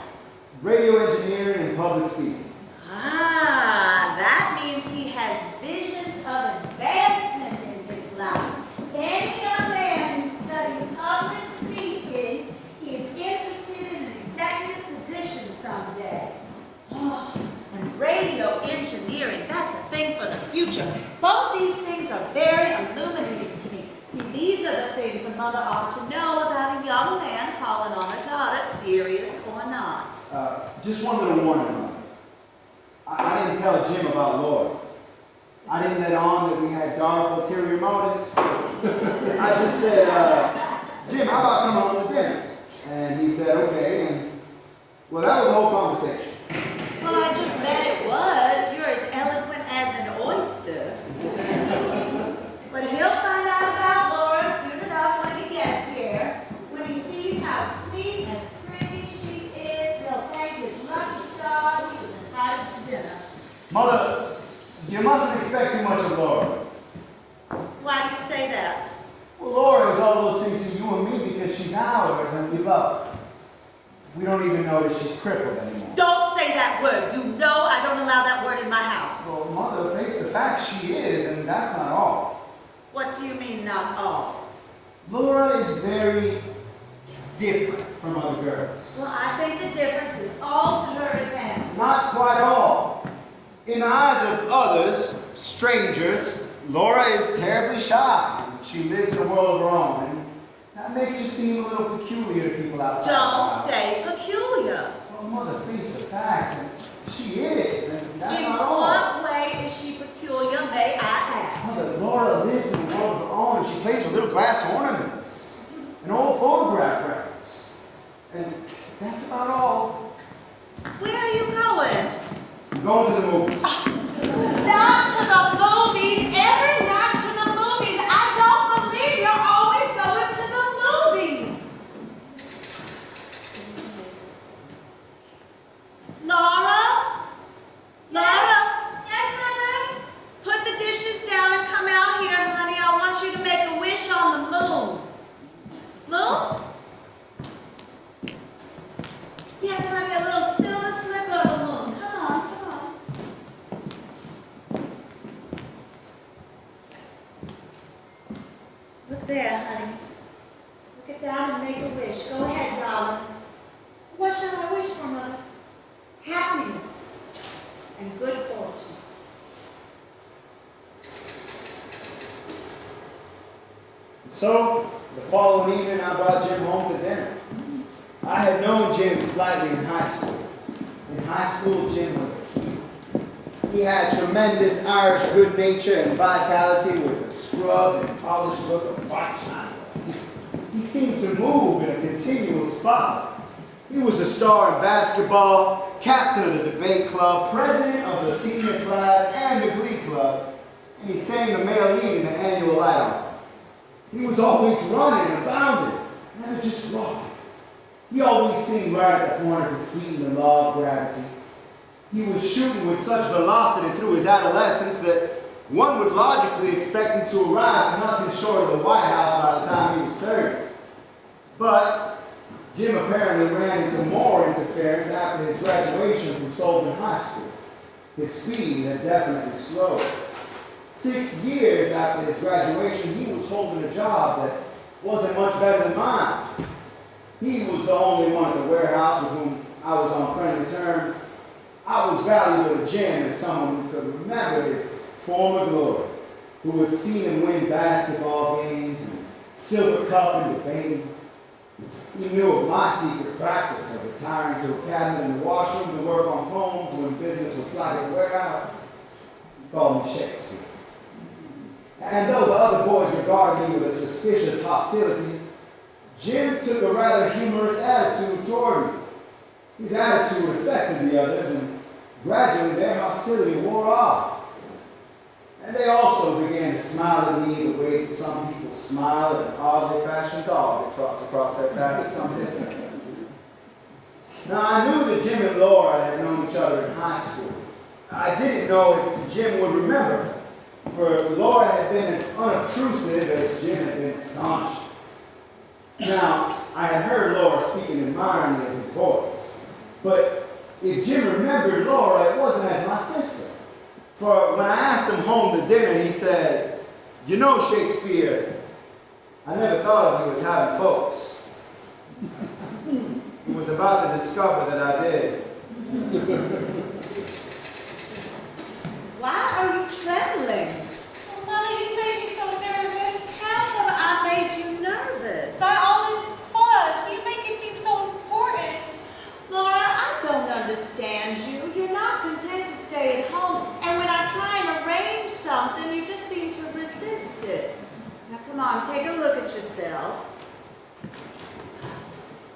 Radio engineering and public speaking. Ah, that means he has visions of advancement in his life. Any young man who studies public speaking is interested in an executive position someday. Oh, and radio engineering, that's a thing for the future. Both these things are very illuminating to me. See, these are the things a mother ought to know about a young man calling on her daughter, serious or not. Just one little warning, Mother. I didn't tell Jim about Laura. I didn't let on that we had dark ulterior motives. I just said, Jim, how about coming home to dinner? And he said, okay, and well, that was the whole conversation. Well, I just bet it was. You're as eloquent as an oyster. But he'll find out about Laura soon enough when he gets here. When he sees how sweet and pretty she is, he'll thank his lucky stars he was invited to dinner. Mother, you mustn't expect too much of Laura. Why do you say that? Well, Laura is all those things to you and me because she's ours and we love her. We don't even know that she's crippled anymore. Don't say that word. You know I don't allow that word in my house. Well, Mother, face the fact, she is, and that's not all. What do you mean, not all? Laura is very different from other girls. Well, I think the difference is all to her advantage. Not quite all. In the eyes of others, strangers, Laura is terribly shy. She lives in a world of her own, and that makes her seem a little peculiar to people outside. Don't say peculiar. Well, Mother, face the facts, and she is, and that's In not all. what way is she peculiar, may I ask? Mother, Laura lives in a world of her own, and she plays with little glass ornaments and old photograph records. And that's about all. Where are you going? I'm going to the movies. Not to the movies. Every night to the movies. I don't believe you're always going to the movies. Laura? Laura? Yes, Mother? Put the dishes down and come out here, honey. I want you to make a wish So, the following evening, I brought Jim home to dinner. I had known Jim slightly in high school. In high school, Jim was a king. He had tremendous Irish good nature and vitality with a scrubbed and polished look of white china. He seemed to move in a continual spotlight. He was a star in basketball, captain of the debate club, president of the senior class and the glee club, and he sang the male lead in the annual light opera. He was always running and bounding, never just walking. He always seemed right at the point of defeating the law of gravity. He was shooting with such velocity through his adolescence that one would logically expect him to arrive at nothing short of the White House by the time he was 30. But Jim apparently ran into more interference after his graduation from Solvent High School. His speed had definitely slowed. 6 years after his graduation, he was holding a job that wasn't much better than mine. He was the only one at the warehouse with whom I was on friendly terms. I was valuable to Jim as someone who could remember his former glory, who had seen him win basketball games and silver cup in debating. He knew of my secret practice of retiring to a cabinet in the washroom to work on poems when business was slack at the warehouse. He called me Shakespeare. And though the other boys regarded me with a suspicious hostility, Jim took a rather humorous attitude toward me. His attitude affected the others, and gradually their hostility wore off. And they also began to smile at me the way that some people smile at an oddly fashioned dog that trots across their path at some distance. Now, I knew that Jim and Laura had known each other in high school. I didn't know if Jim would remember, for Laura had been as unobtrusive as Jim had been staunch. Now, I had heard Laura speaking admiringly of his voice, but if Jim remembered Laura, it wasn't as my sister. For when I asked him home to dinner, he said, "You know, Shakespeare, I never thought of you as having folks." He was about to discover that I did. Why are you trembling? Oh, Mother, you made me so nervous. How have I made you nervous? By all this fuss, you make it seem so important. Laura, I don't understand you. You're not content to stay at home, and when I try and arrange something, you just seem to resist it. Now, come on, take a look at yourself.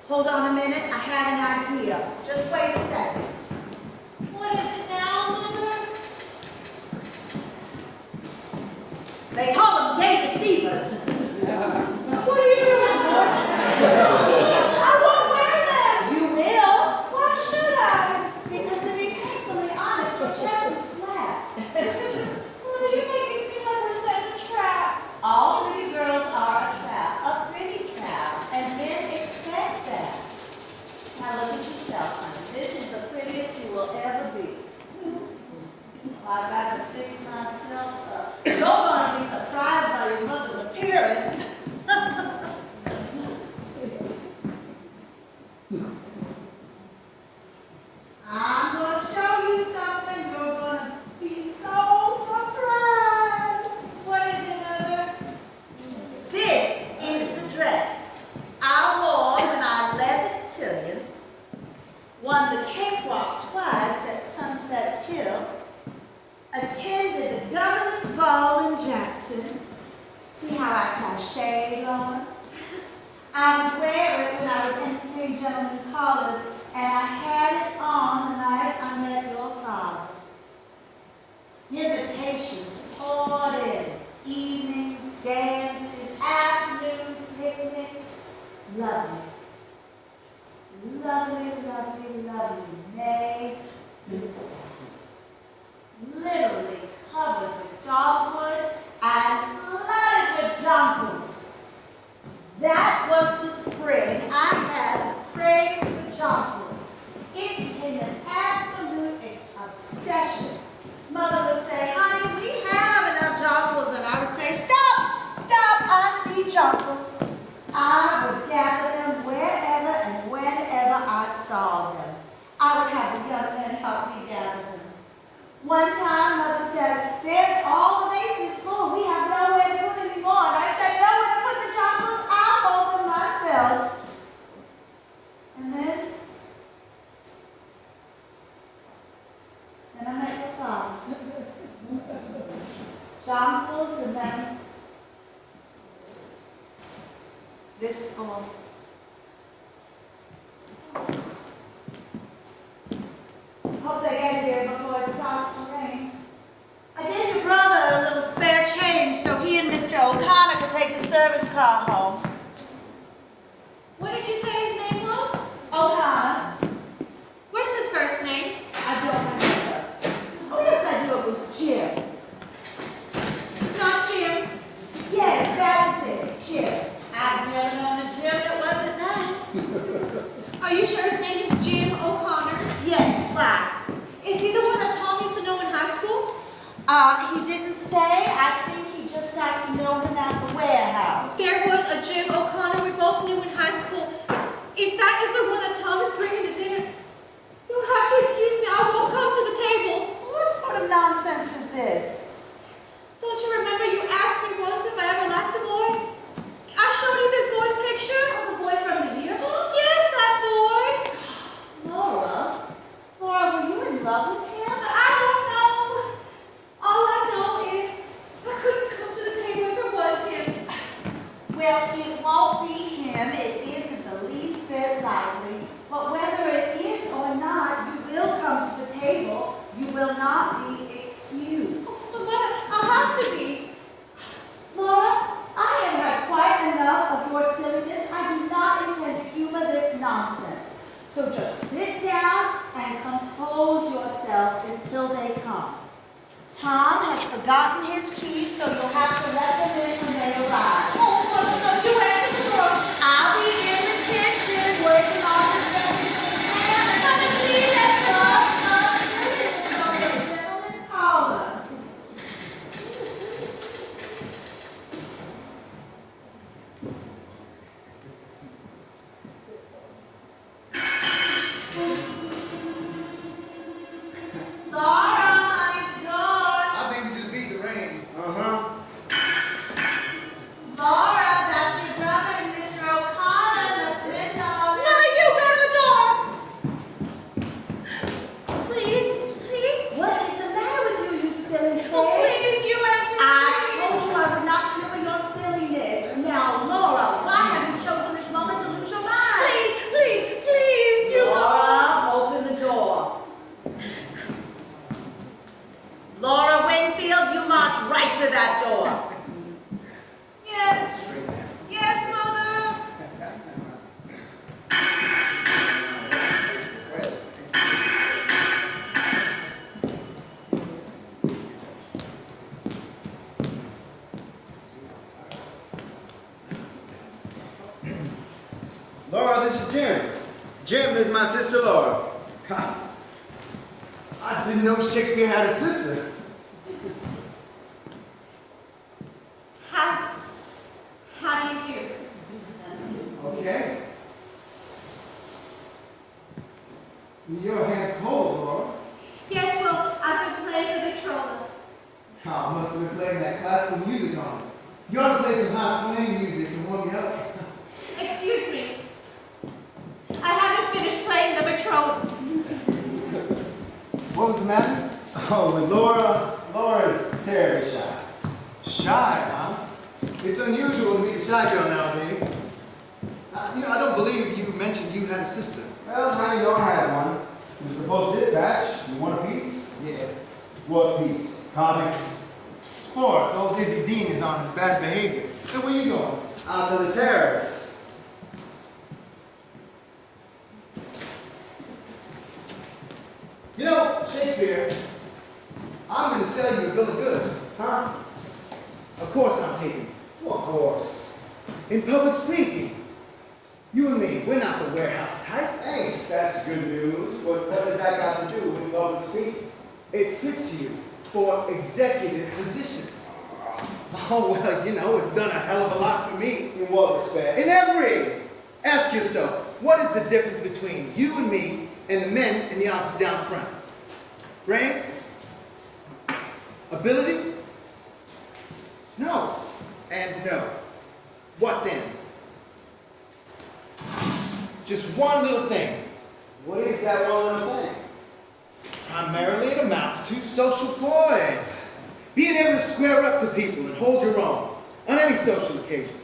Hold on a minute, I have an idea. Just wait a second. What is it now, Mother? They call them gay deceivers. What are you doing, Laura? I won't wear them. You will. Why should I? Because to be painfully honest, your chest is flat. Mother, you make it seem like we're set in a trap. All pretty girls are a pretty trap, and men expect that. Now look at yourself, honey. This is the prettiest you will ever be. I've got to fix myself up. You're going to be surprised by your mother's appearance. I'm going to show you something. You're going to be so surprised. What is it, Mother? This is the dress I wore when I led the cotillion, won the cakewalk twice at Sunset Hill, attended the governor's ball in Jackson. See how I sashayed, Laura? I would wear it when I would entertain gentlemen callers, and I had it on the night I met your father. Invitations poured in, evenings, dances, afternoons, picnics. Lovely. Lovely, lovely, lovely. May inside. Literally covered with dogwood and flooded with jonquils. That was the spring I had the praise for jonquils. It jonquils, and then this school. Hope they get here before it starts to rain. I gave your brother a little spare change so he and Mr. O'Connor could take the service car home. What did you say his name was? O'Connor. What is his first name? I don't remember. Oh, yes, I do. It was Jim. Not Jim. Yes, that was it. Jim. I've never known a Jim that wasn't nice. Are you sure his name is Jim O'Connor? Yes, why? Is he the one that Tom used to know in high school? He didn't say. I think he just got to know him at the warehouse. There was a Jim O'Connor we both knew in high school. If that is the one that Tom is bringing to dinner, you'll have to excuse me. I won't come to the table. What sort of nonsense is this? Don't you remember you asked me once if I ever liked a boy? I showed you this boy's picture. Oh, the boy from the yearbook? Yes, that boy. Laura? Laura, were you in love with him? I don't know. All I know is I couldn't come to the table if it was him. Well, it won't be him. It isn't the least bit likely. But whether it is or not, you will come to the table. You will not be excused. So mother, I'll have to be. Laura, I have had quite enough of your silliness. I do not intend to humor this nonsense. So just sit down and compose yourself until they come. Tom has forgotten his keys, so you'll have to let them in when they arrive. Oh, mother, no, you answer the door. I'll be in the kitchen working on the dressing for the salmon. Mother, please answer the door. So the gentleman caller. Laura, honey, the door. I think we just beat the rain. Uh-huh. Laura, that's your brother and Mr. O'Connor. Let them in, darling. Mother, you go to the door. Please, please. What is the matter with you, you silly thing? Oh, please, you answer. I please. told you I would not humor your silliness. Now, Laura, why have you chosen this moment to lose your mind? Please, please, please, you go. Laura, open the door. Laura Wingfield, you march right to that door. Yes. Yes, Mother. Laura, this is Jim. Jim is my sister Laura. I didn't know Shakespeare had a sister. How do you do? Okay. Your hand's cold, Laura. Yes, well, I've been playing the Victrola. Oh, I must have been playing that classical music on it. You ought to play some hot swing music to warm you up. Excuse me. I haven't finished playing the Victrola. What was the matter? Oh, with Laura's terribly shy. Shy, huh? It's unusual to meet a shy girl nowadays. I don't believe you mentioned you had a sister. Well, honey, you I had one. It was the Post-Dispatch. You want a piece? Yeah. What piece? Comics? Sports. Old Dizzy Dean is on his bad behavior. So where you going? Out to the terrace. You know, Shakespeare, I'm going to sell you a bill of goods. Huh? Of course I'm taking it. Well, of course. In public speaking. You and me, we're not the warehouse type. Thanks, that's good news. What has that got to do with public speaking? It fits you for executive positions. Oh, well, it's done a hell of a lot for me. In what respect? In every. Ask yourself, what is the difference between you and me and the men in the office down front? Brains? Ability? No. And no. What then? Just one little thing. What is that one little thing? Primarily it amounts to social poise. Being able to square up to people and hold your own on any social occasion.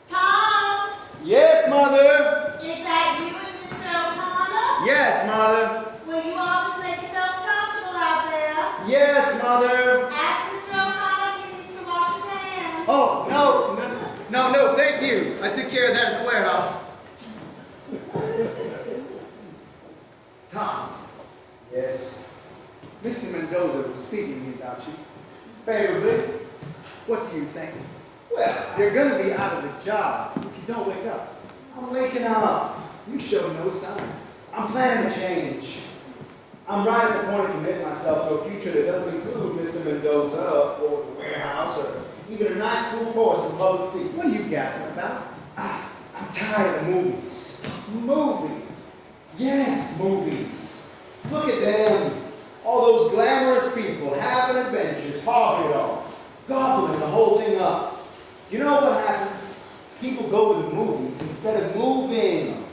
Tom, Yes, Mother. is that you and Mr. O'Connor? Yes, Mother. Will you all just make yourselves comfortable out there? Yes, Mother. Ask Mr. O'Connor if he needs to wash his hands. Oh, no, thank you. I took care of that at the warehouse. Tom, Yes. Mr. Mendoza was speaking to me about you. Favorably. What do you think? Well, You're going to be out of a job if you don't wake up. I'm waking up. You show no signs. I'm planning to change. I'm right at the point of committing myself to a future that doesn't include Mr. Mendoza or the warehouse or even a night school course in public speaking. What are you gassing about? I'm tired of movies. Movies. Yes, movies. Look at them. All those glamorous people having adventures, hogging it all, gobbling the whole thing up. You know what happens? People go to the movies instead of moving.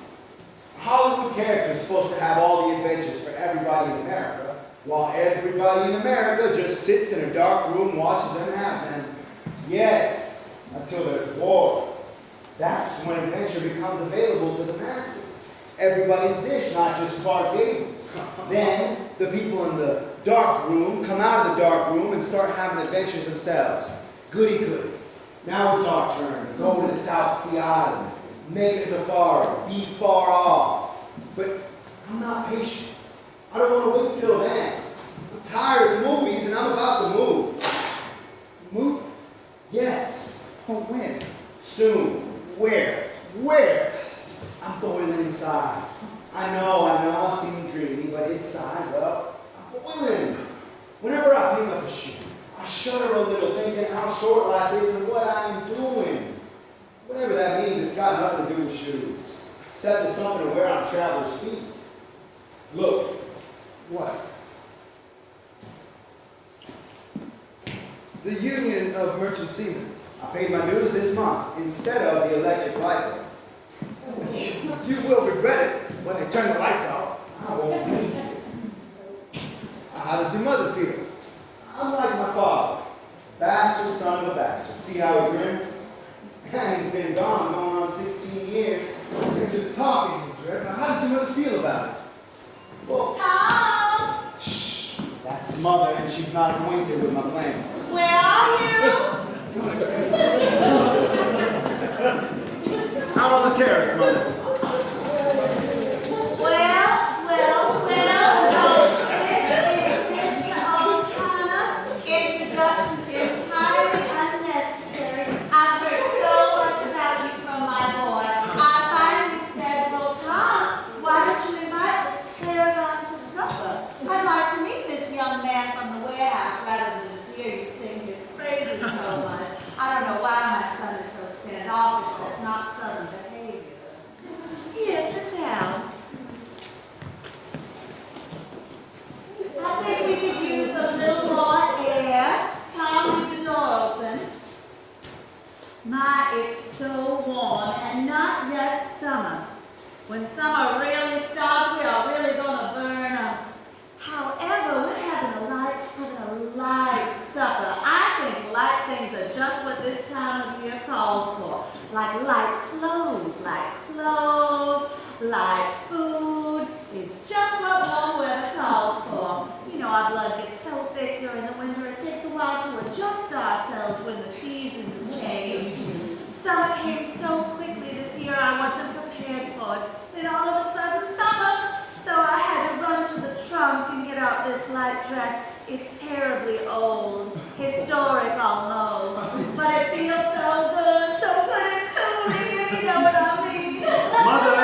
A Hollywood character is supposed to have all the adventures for everybody in America, while everybody in America just sits in a dark room and watches them happen. Yes, until there's war. That's when adventure becomes available to the masses. Everybody's dish, not just Clark Gable. Then the people in the dark room come out of the dark room and start having adventures themselves. Goody goody. Now it's our turn to go to the South Sea Island, make a safari, be far off. But I'm not patient. I don't want to wait till then. I'm tired of the movies and I'm about to move. Move? Yes. Oh, when? Soon. Where? Where? I'm boiling inside. I know, I seem dreamy, but inside, well, I'm boiling. Whenever I pick up a shoe, I shudder a little, thinking how short life is and what I'm doing. Whatever that means, it's got nothing to do with shoes, except it's something to wear on a traveler's feet. Look. What? The Union of Merchant Seamen. I paid my dues this month instead of the electric light bill. You will regret it when they turn the lights off. I won't be. How does your mother feel? I'm like my father. Bastard son of a bastard. See how he grins? And he's been gone going on 16 years. You're just talking, Dread. Now, how does your mother feel about it? Well, Tom, shh. That's mother, and she's not acquainted with my plans. where are you? Out on the terrace, mother. So this is Mr. O'Connor. Introductions entirely unnecessary. I've heard so much about you from my boy. I finally said, well, Tom, why don't you invite this paragon to supper? I'd like to meet this young man from the warehouse rather than just hear you sing his praises so much. I don't know why my son is so standoffish. That's not Southern behavior. Here, sit down. I think we could use a little more air. Tom, leave the door open. My, it's so warm and not yet summer. When summer really starts, we are really going to burn up. However, we're having a light supper. I think light things are just what this time of year calls for. Like light clothes, light food is just what warm weather calls for. You know, our blood gets so thick during the winter, it takes a while to adjust ourselves when the seasons change. Summer came so quickly this year, I wasn't prepared for it. Then all of a sudden, summer. So I had to run to the trunk and get out this light dress. It's terribly old, historic almost, but it feels so good and cooling, if you know what I mean. Mother.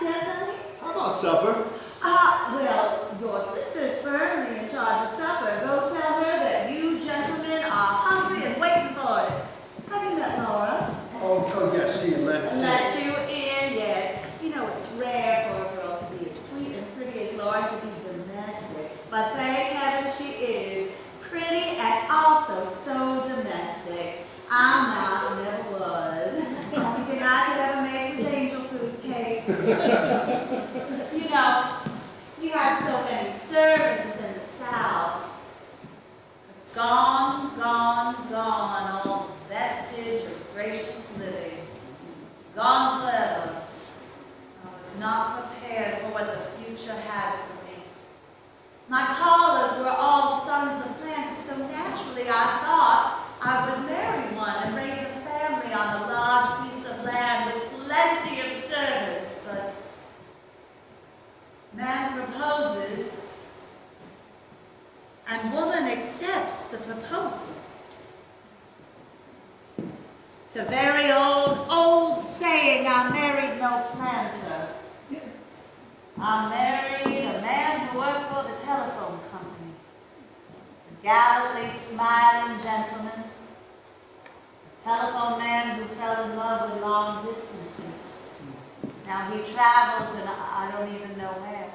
Yes, honey? How about supper? Well, your sister's firmly in charge of supper. Go tell her that you gentlemen are hungry and waiting for it. Have you met Laura? Oh, yes, she let us in. Let you in, yes. You know, it's rare for a girl to be as sweet and pretty as Laura to be domestic. But thank heaven she is. Pretty and also so domestic. I'm not, never was. Only thing I could ever make was angel food cake. You know, we had so many servants in the South. Gone gone forever. I was not prepared for what the future had for me. My callers were all sons of planters, so naturally I thought I would marry one and raise a family on a large piece of land with plenty of servants, but man proposes and woman accepts the proposal. It's a very old saying, I married no planter. I married a man who worked for the telephone company. A gallantly smiling gentleman. A telephone man who fell in love with long distances. Now he travels and I don't even know where.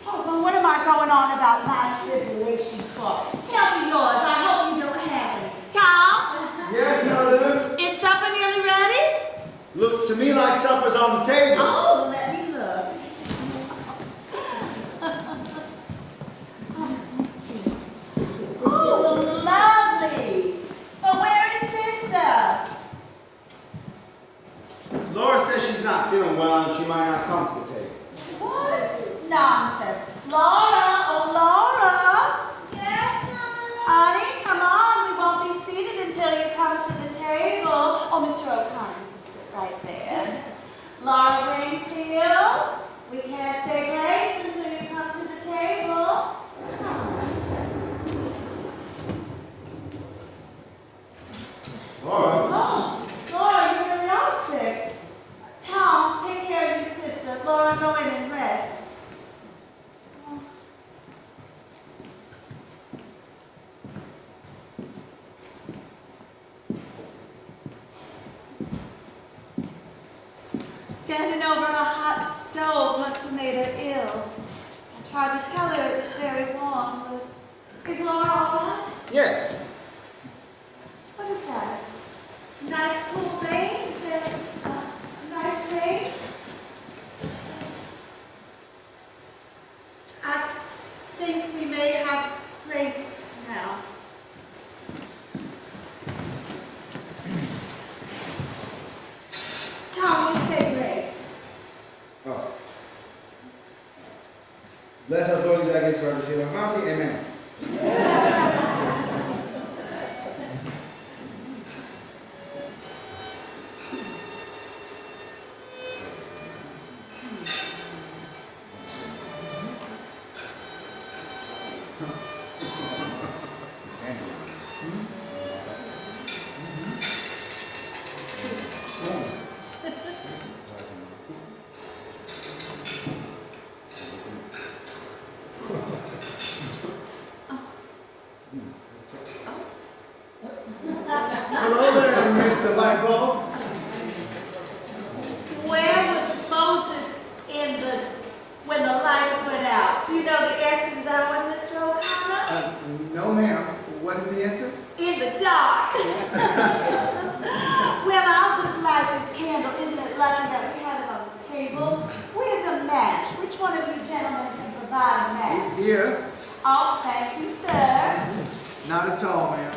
Oh, well, what am I going on about my tribulation for? Tell me yours. I hope you don't have any. Tom? Yes, Mother? Is supper nearly ready? Looks to me like supper's on the table. Oh, let me look. Oh, lovely. But where is Sister? Laura says she's not feeling well and she might not come to the table. What? Nonsense. Laura, oh, Laura. Yes, Mom? Honey, come on. We won't be seated until you come to the table. Oh, Mr. O'Connor, you can sit right there. Laura Wingfield, we can't say grace until you come to the table. Laura? Oh, Laura, you really are sick. Tom, take care of your sister. Laura, go in and rest. Standing over a hot stove must have made her ill. I tried to tell her it was very warm, but is Laura all right? Yes. What is that? Nice cool rain? Is there a nice rain? I think we may have grace now. Tom, you say grace. Oh. Bless us, Lord, that is for Sheila County. Amen. Hello there, Mr. Lightbulb. Where was Moses when the lights went out? Do you know the answer to that one, Mr. O'Connor? No, ma'am. What is the answer? In the dark. Well, I'll just light this candle. Isn't it lucky that we have it on the table? Where's a match? Which one of you gentlemen can provide a match? Here. Oh, thank you, sir. Not at all, ma'am.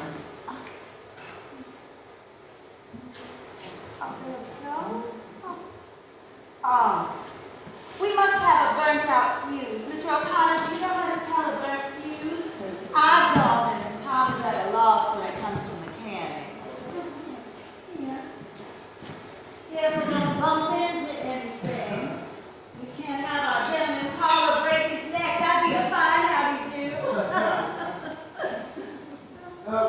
Oh, there we go. Oh. We must have a burnt out fuse. Mr. O'Connor, do you know how to tell a burnt fuse? I don't, and Tom is at a loss when it comes to mechanics. Here. Yeah, we don't bump into anything. We can't have our gentleman caller break his neck. That'd be a fine howdy-do. Well,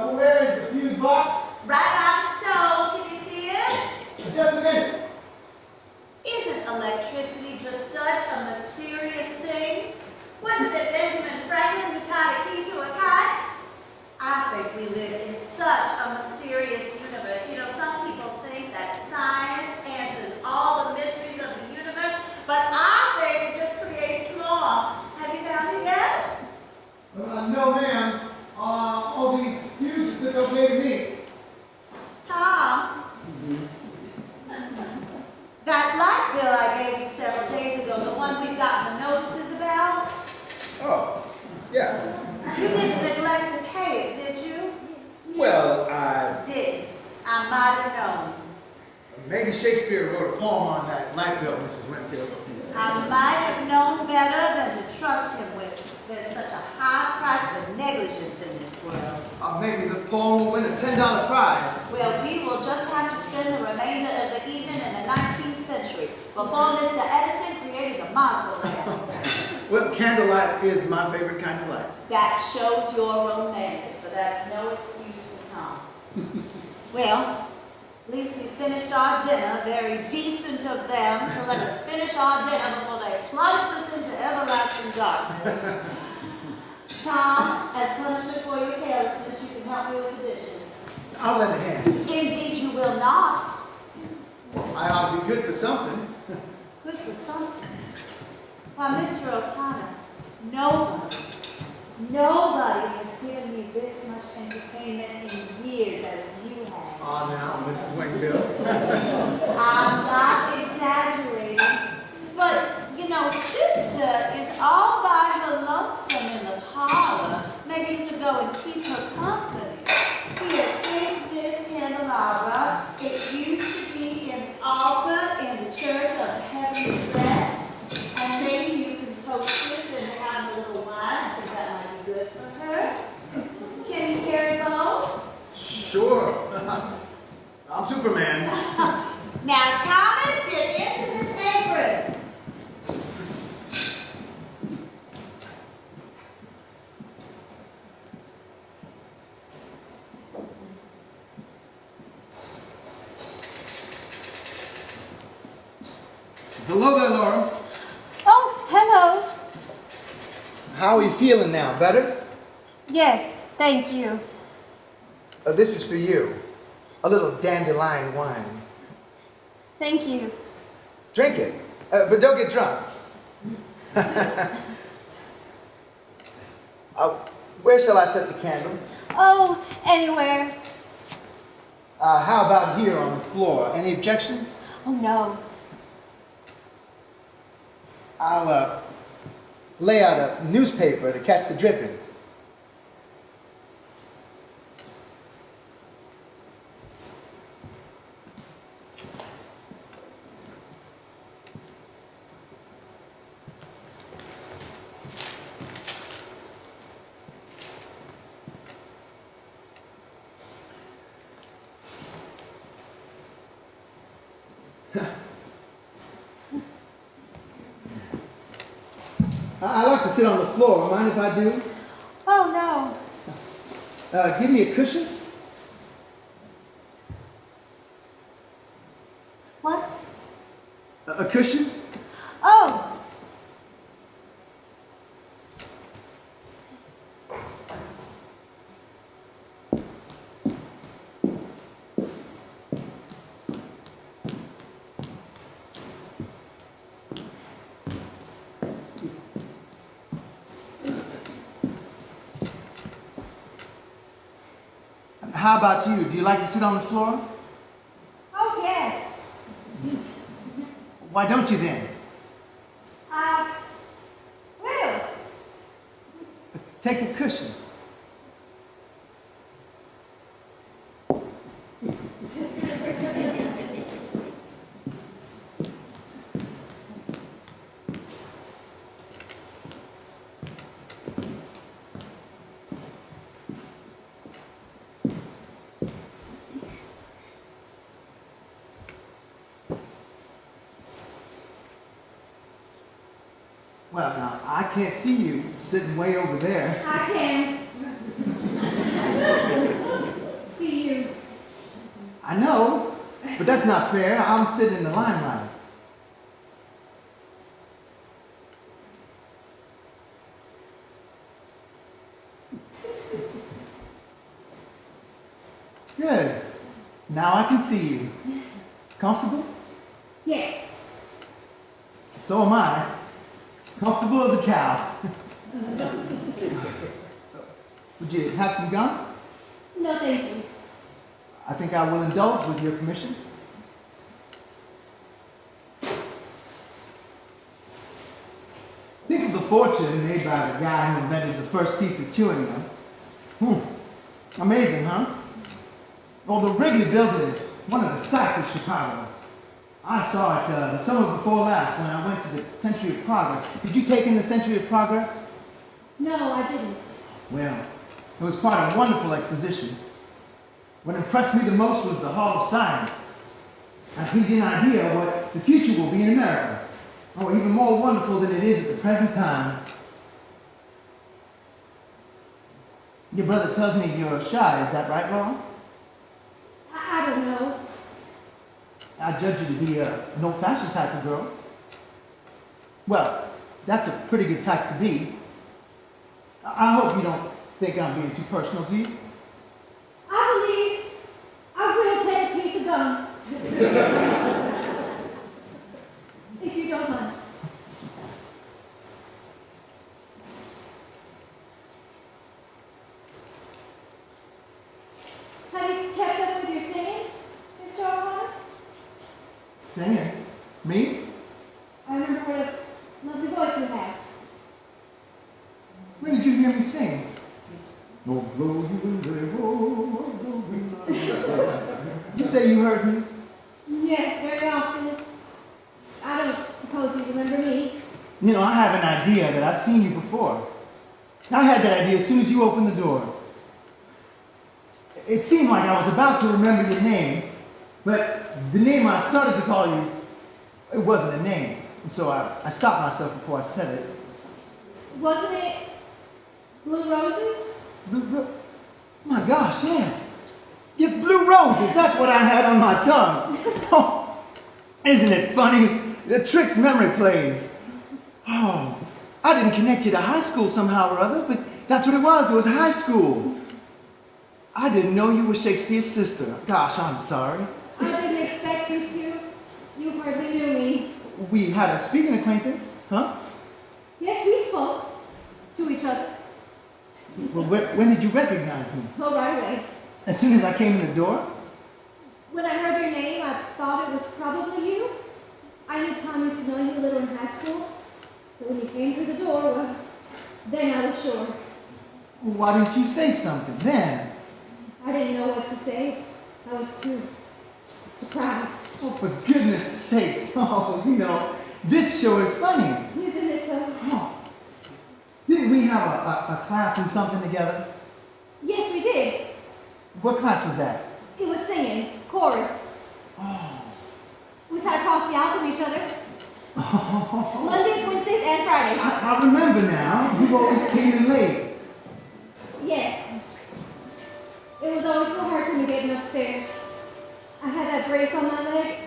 Shakespeare wrote a poem on that light bill, Mrs. Wingfield. I might have known better than to trust him with. There's such a high price for negligence in this world. Maybe the poem will win a $10 prize. Well, we will just have to spend the remainder of the evening in the 19th century before Mr. Edison created the mausoleum. Well, candlelight is my favorite kind of light. That shows you're romantic, but that's no excuse for Tom. Well, at least we finished our dinner. Very decent of them to let us finish our dinner before they plunged us into everlasting darkness. Tom, as punishment for your carelessness, you can help me with the dishes. I'll lend a hand. Indeed, you will not. I ought to be good for something. Good for something. Why, Mr. O'Connor, nobody has given me this much entertainment in years as you have. Oh, now, Mrs. Wingfield. I'm not exaggerating, but, you know, sister is all by her lonesome in the parlor. Maybe you could go and keep her company. Here, take this candelabra. It used to be in the altar in the Church of the Heavenly Rest. And maybe you can post this and have a little wine. I think that might be good for her. Can you carry both? Sure. I'm Superman. Now, Thomas, get into this apron. Hello there, Laura. Oh, hello. How are you feeling now? Better? Yes, thank you. This is for you. A little dandelion wine. Thank you. Drink it, but don't get drunk. Where shall I set the candle? Oh, anywhere. How about here on the floor? Any objections? Oh, no. I'll lay out a newspaper to catch the drippings. I like to sit on the floor. Mind if I do? Oh, no. Give me a cushion. What? A cushion? Oh. How about you? Do you like to sit on the floor? Oh, yes. Why don't you then? Will. Take a cushion. Well, now, I can't see you sitting way over there. I can. See you. I know, but that's not fair. I'm sitting in the limelight. Good. Now I can see you. Comfortable? Yes. So am I. Comfortable as a cow. Would you have some gum? No, thank you. I think I will indulge with your permission. Think of the fortune made by the guy who invented the first piece of chewing gum. Amazing, huh? Well, the Wrigley Building is one of the sights of Chicago. I saw it the summer before last when I went to the Century of Progress. Did you take in the Century of Progress? No, I didn't. Well, it was quite a wonderful exposition. What impressed me the most was the Hall of Science. That gives you an idea of what the future will be in America. Oh, even more wonderful than it is at the present time. Your brother tells me you're shy. Is that right, Laura? I don't know. I judge you to be an old-fashioned type of girl. Well, that's a pretty good type to be. I hope you don't think I'm being too personal, do you? I believe I will take a piece of gum. If you don't mind. Have you kept up with your singing, Mr. O'Connor? Singing? Me? I remember what a lovely voice you have. When did you hear me sing? No, blow you in the You say you heard me? Yes, very often. I don't suppose you remember me. You know, I have an idea that I've seen you before. I had that idea as soon as you opened the door. It seemed like I was about to remember your name, but the name I started to call you, it wasn't a name. And so I stopped myself before I said it. Wasn't it Blue Roses? Oh my gosh, yes. Yes, Blue Roses, that's what I had on my tongue. Oh, isn't it funny? The tricks memory plays. Oh, I didn't connect you to high school somehow or other, but that's what it was. It was high school. I didn't know you were Shakespeare's sister. Gosh, I'm sorry. I didn't expect you to. You hardly knew me. We had a speaking acquaintance, huh? Yes, we spoke to each other. Well, when did you recognize me? Oh, right away. As soon as I came in the door? When I heard your name, I thought it was probably you. I knew Tom used to know you a little in high school. So when you came through the door, well, then I was sure. Well, why didn't you say something then? I didn't know what to say. I was too surprised. Oh, for goodness sakes. Oh, you know, this show is funny. Isn't it though? Oh. Didn't we have a class in something together? Yes, we did. What class was that? It was singing, chorus. Oh. We sat across the aisle from each other. Oh. Mondays, Wednesdays, and Fridays. I remember now. You always came in late. Yes. It was always so hard for me getting upstairs. I had that brace on my leg.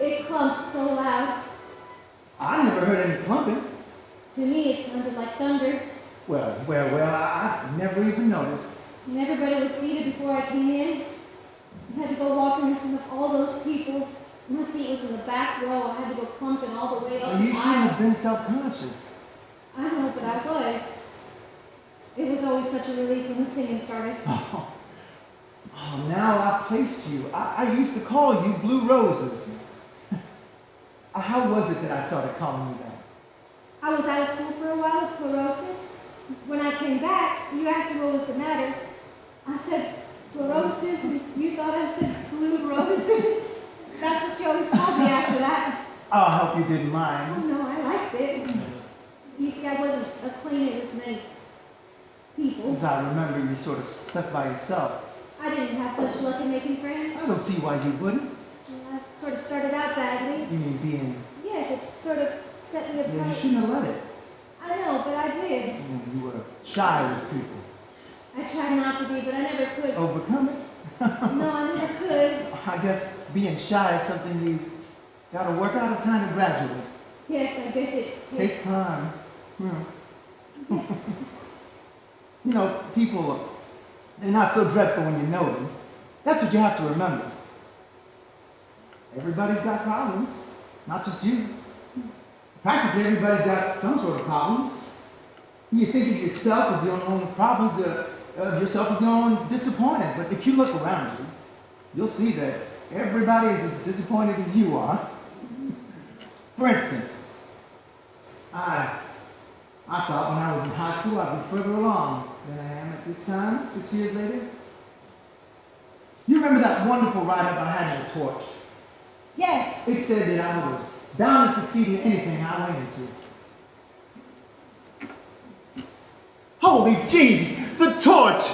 It clumped so loud. I never heard any clumping. To me, it sounded like thunder. Well, I never even noticed. And everybody was seated before I came in. I had to go walking in front of all those people. My seat was in the back row. I had to go clumping all the way up Well, you the shouldn't aisle. have been self-conscious. I know, but I was. It was always such a relief when the singing started. Oh, now I've placed you. I used to call you Blue Roses. How was it that I started calling you that? I was out of school for a while with chlorosis. When I came back, you asked me what was the matter. I said chlorosis, and you thought I said blue roses. That's what you always called me after that. I hope you didn't Oh mind. no, I liked it. You see, I wasn't acquainted with many people. As I remember, you sort of stuck by yourself. I didn't have much luck in making friends. I don't see why you wouldn't. I sort of started out badly. You mean being... Yes, it sort of set me apart. Yeah, you shouldn't have let it. I know, but I did. You were shy with people. I tried not to be, but I never could. Overcome it? No, I never could. I guess being shy is something you gotta work out of kind of gradually. Yes, I guess it Takes time. Yeah. Yes. You know, people, they're not so dreadful when you know them. That's what you have to remember. Everybody's got problems, not just you. Practically everybody's got some sort of problems. You think of yourself as the only problems, yourself as the only one disappointed. But if you look around you, you'll see that everybody is as disappointed as you are. For instance, I thought when I was in high school I'd be further along than I am at this time, 6 years later. You remember that wonderful write-up I had in the torch? Yes. It said that I was bound to succeed in anything I went into. Holy jeez, the torch!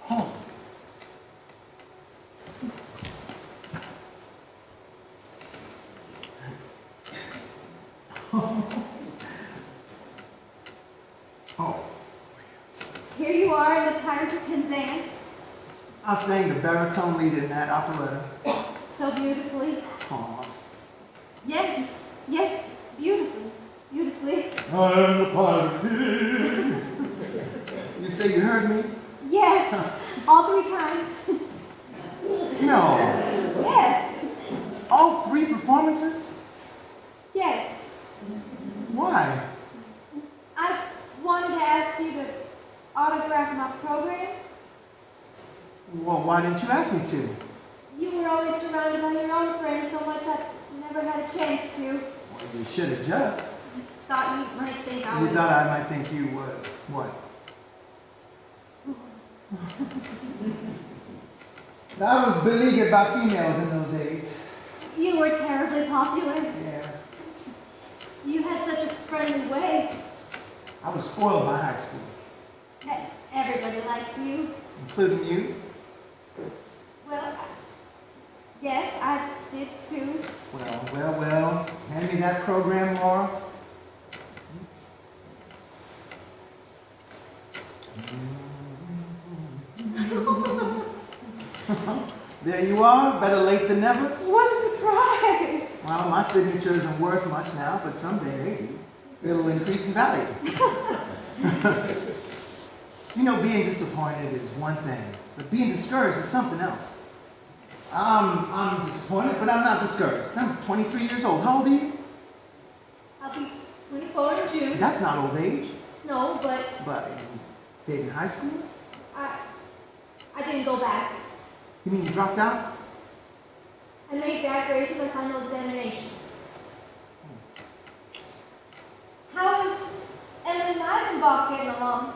Oh. Oh. Here you are in the Pirates of Penzance. I sang the baritone lead in that operetta. So beautifully. Aw. Yes, yes, beautifully, beautifully. I am the pirate king. You say you heard me? Yes, all 3 times. No. Yes, All 3 performances? yes. Why? I wanted to ask you to autograph my program. Well, why didn't you ask me to? You were always surrounded by your own friends so much I never had a chance to. Well, you should have just. Thought you might think I You was... thought I might think you would. What? I was beleaguered by females in those days. You were terribly popular. Yeah. You had such a friendly way. I was spoiled by high school. Everybody liked you. Including you? Well, yes, I did too. Well. Hand me that program, Laura. There you are, better late than never. What a surprise! Well, my signature isn't worth much now, but someday maybe it'll increase in value. You know, being disappointed is one thing, but being discouraged is something else. I'm disappointed, but I'm not discouraged. I'm 23 years old. How old are you? I'll be 24 in June. That's not old age. No, but But you stayed in high school? I didn't go back. You mean you dropped out? I made bad grades in my final examinations. How is Emily Meisenbach getting along?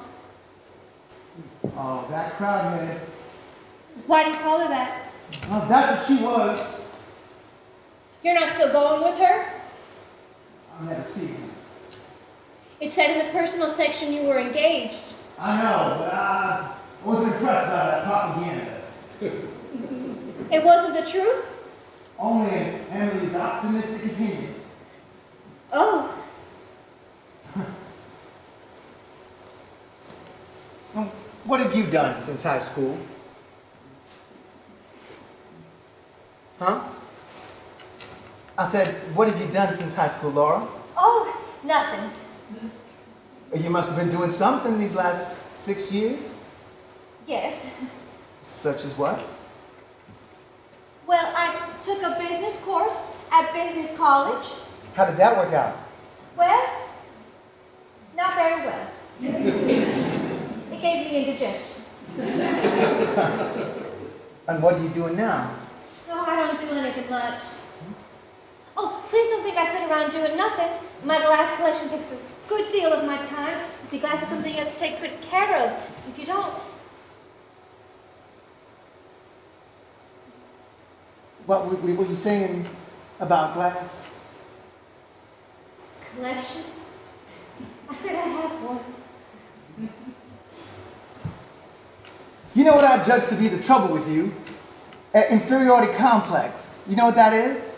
Oh, that crowdhead. Why do you call her that? Well, that's what she was. You're not still going with her? I'll never see her. It said in the personal section you were engaged. I know, but I wasn't impressed by that propaganda. It wasn't the truth? Only in Emily's optimistic opinion. Oh, What have you done since high school? Huh? I said, what have you done since high school, Laura? oh, nothing. You must have been doing something these last 6 years. Yes. Such as what? Well, I took a business course at business college. How did that work out? Well, not very well. It gave me indigestion. And what are you doing now? No, I don't do anything much. Oh, please don't think I sit around doing nothing. My glass collection takes a good deal of my time. You see, glass is something you have to take good care of. If you don't... What were you saying about glass? Collection? I said I have one. You know what I judge to be the trouble with you? Inferiority complex. You know what that is?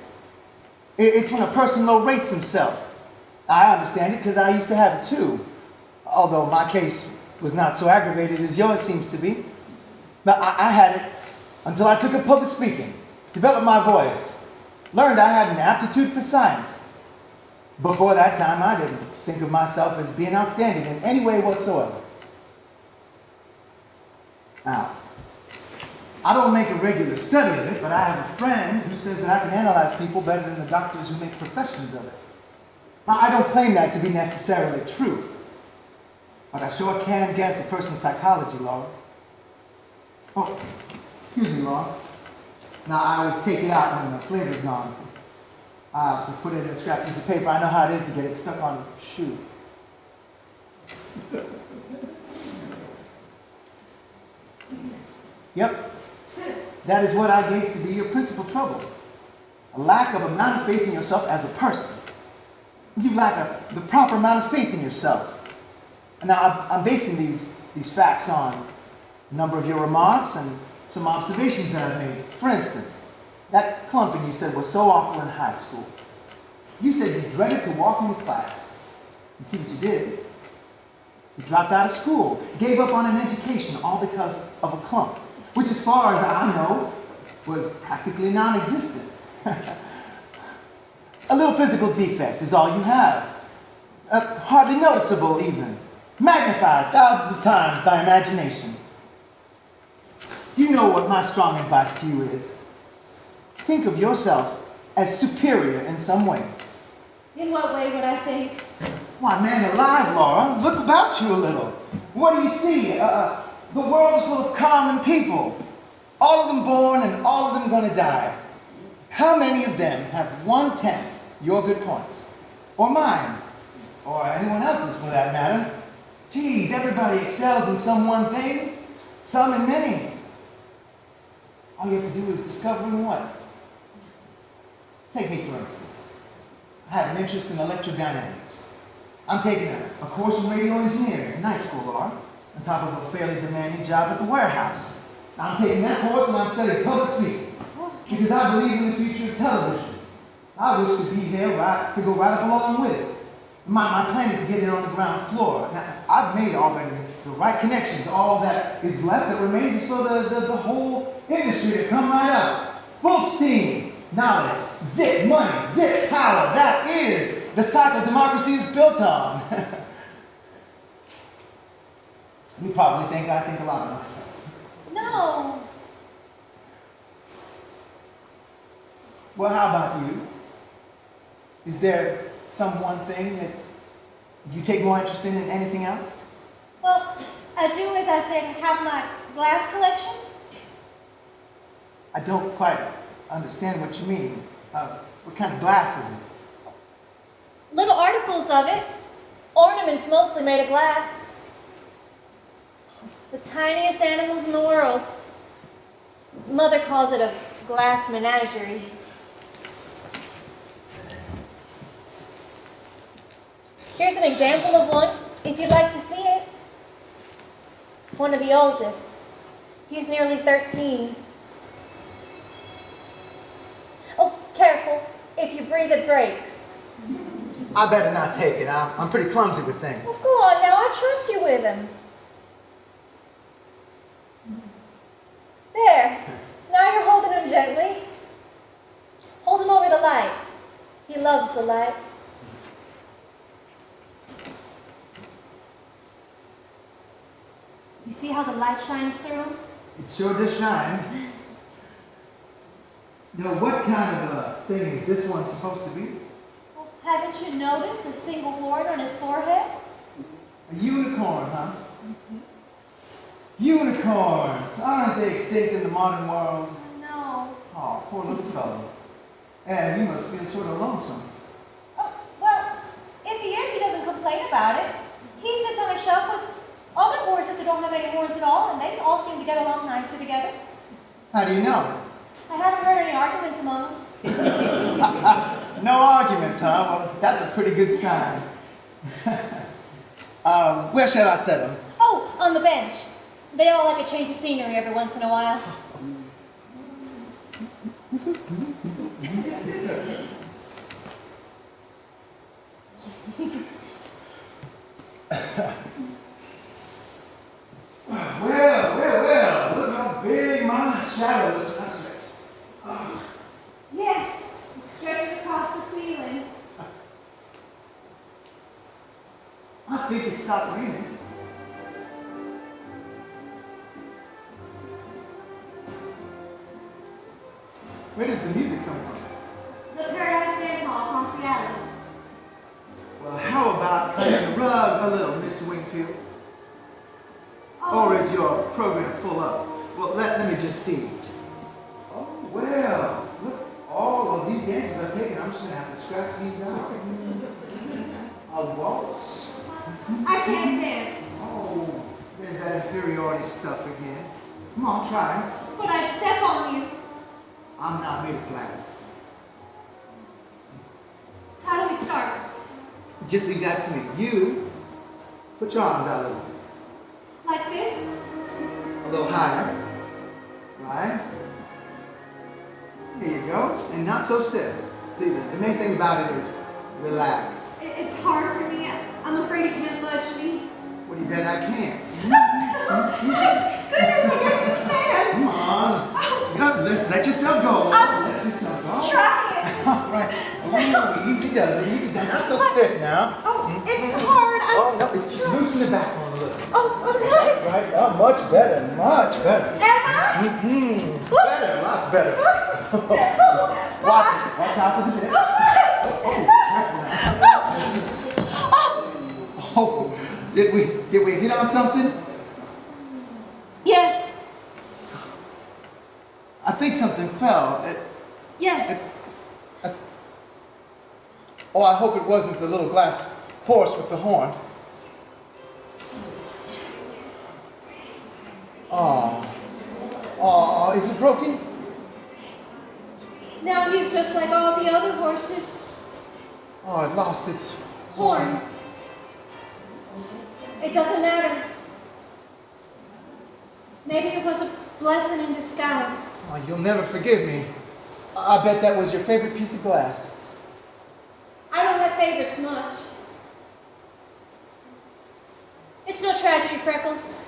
It's when a person low rates himself. I understand it because I used to have it too. Although my case was not so aggravated as yours seems to be. But I had it until I took up public speaking, developed my voice, learned I had an aptitude for science. Before that time, I didn't think of myself as being outstanding in any way whatsoever. Now, I don't make a regular study of it, but I have a friend who says that I can analyze people better than the doctors who make professions of it. Now, I don't claim that to be necessarily true, but I sure can guess a person's psychology, Laura. Oh, excuse me, Laura. Now, I always take it out when the flavor's gone. Just put it in a scrap piece of paper. I know how it is to get it stuck on a shoe. Yep, that is what I gauge to be your principal trouble. A lack of amount of faith in yourself as a person. You lack the proper amount of faith in yourself. And now I'm basing these facts on a number of your remarks and some observations that I've made. For instance, that clumping you said was so awful in high school. You said you dreaded to walk into class. You see what you did? You dropped out of school, gave up on an education, all because of a clump, which as far as I know, was practically non-existent. A little physical defect is all you have. Hardly noticeable even. Magnified thousands of times by imagination. Do you know what my strong advice to you is? Think of yourself as superior in some way. In what way would I think? Why, man alive, Laura, look about you a little. What do you see? The world is full of common people. All of them born and all of them going to die. How many of them have 1/10 your good points? Or mine? Or anyone else's for that matter? Geez, everybody excels in some one thing, some in many. All you have to do is discover in what? Take me for instance. I have an interest in electrodynamics. I'm taking a course in radio engineering in night school, Laura, on top of a fairly demanding job at the warehouse. I'm taking that course and I'm studying public speaking because I believe in the future of television. I wish to be there to go right up along with it. My plan is to get it on the ground floor. Now, I've made already the right connections. All that is left that remains is for the whole industry to come right up. Full steam, knowledge, zip money, zip power. That is the cycle democracy is built on. You probably think I think a lot of myself. No. Well, how about you? Is there some one thing that you take more interest in than anything else? Well, I do, as I said, have my glass collection. I don't quite understand what you mean. What kind of glass is it? Little articles of it. Ornaments mostly made of glass. The tiniest animals in the world. Mother calls it a glass menagerie. Here's an example of one, if you'd like to see it. It's one of the oldest. He's nearly 13. Oh, careful. If you breathe, it breaks. I better not take it. I'm pretty clumsy with things. Well, go on now. I trust you with him. There. Now you're holding him gently. Hold him over the light. He loves the light. You see how the light shines through him? It sure does shine. Now, what kind of a thing is this one supposed to be? Well, haven't you noticed the single horn on his forehead? A unicorn, huh? Unicorns! Aren't they extinct in the modern world? No. Oh, poor little fellow. And you must feel sort of lonesome. Oh, well, if he is, he doesn't complain about it. He sits on a shelf with other horses who don't have any horns at all, and they all seem to get along nicely together. How do you know? I haven't heard any arguments among them. No arguments, huh? Well, that's a pretty good sign. Where shall I set them? Oh, on the bench. They all like a change of scenery every once in a while. Well, look how big my shadow is. That's it. Yes, it's stretched across the ceiling. I think it stopped raining. Where does the music come from? The Paradise Dance Hall across the alley. Well, how about cutting the rug a little, Miss Wingfield? Or is your program full up? Well, let me just see. Oh, well, look, all of these dances are taken. I'm just going to have to scratch these out. A waltz. I can't dance. Oh, there's that inferiority stuff again. Come on, try. But I'd step on you. I'm not made of glass. How do we start? Just leave that to me. You, put your arms out a little. Like this? A little higher. Right? Here you go. And not so stiff. See, the main thing about it is relax. It's hard for me. I'm afraid you can't budge me. What do you bet I can't? Goodness, I guess you can. Come on. You gotta let yourself go. Let yourself go. Try it. All right. Ooh, easy does it. Easy does it. Not so stiff now. Oh, it's hard. Oh, no. Loosen it back on a little. Oh, okay. Right. Oh, much better. Much better. Am I? Better. Lots better. Watch it. Watch out for the bit. Oh, did we hit on something? Yes. I think something fell. Yes. Oh, I hope it wasn't the little glass horse with the horn. Oh, is it broken? Now he's just like all the other horses. Oh, it lost its Horn. It doesn't matter. Maybe it was a blessing in disguise. Oh, you'll never forgive me. I bet that was your favorite piece of glass. I don't have favorites much. It's no tragedy, Freckles.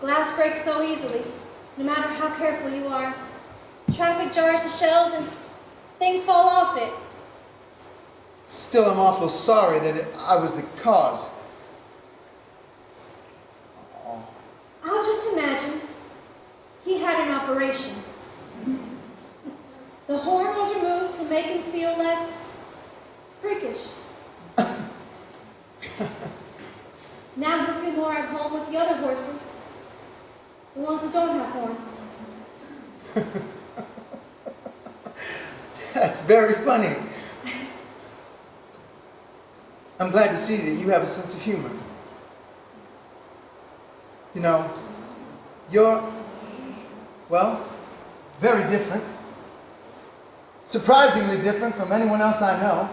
Glass breaks so easily, no matter how careful you are. Traffic jars the shelves and things fall off it. Still, I'm awful sorry that I was the cause. Oh. I'll just imagine he had an operation. The horn was removed to make him feel less freakish. Now he'll feel more at home with the other horses, the ones who don't have horns. That's very funny. I'm glad to see that you have a sense of humor. You know, you're, well, very different. Surprisingly different from anyone else I know.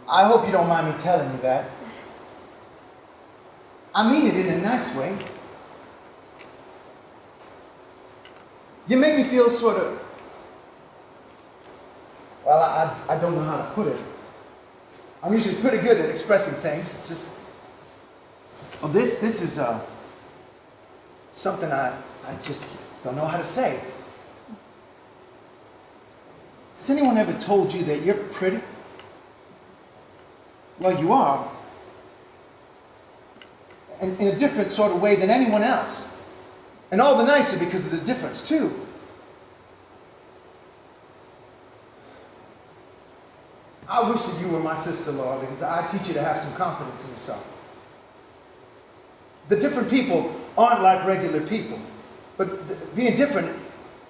I hope you don't mind me telling you that. I mean it in a nice way. You make me feel sort of, well, I don't know how to put it. I'm usually pretty good at expressing things. It's just, oh, this is something I just don't know how to say. Has anyone ever told you that you're pretty? Well, you are. And in a different sort of way than anyone else. And all the nicer because of the difference, too. I wish that you were my sister, Laura, because I teach you to have some confidence in yourself. The different people aren't like regular people. But being different,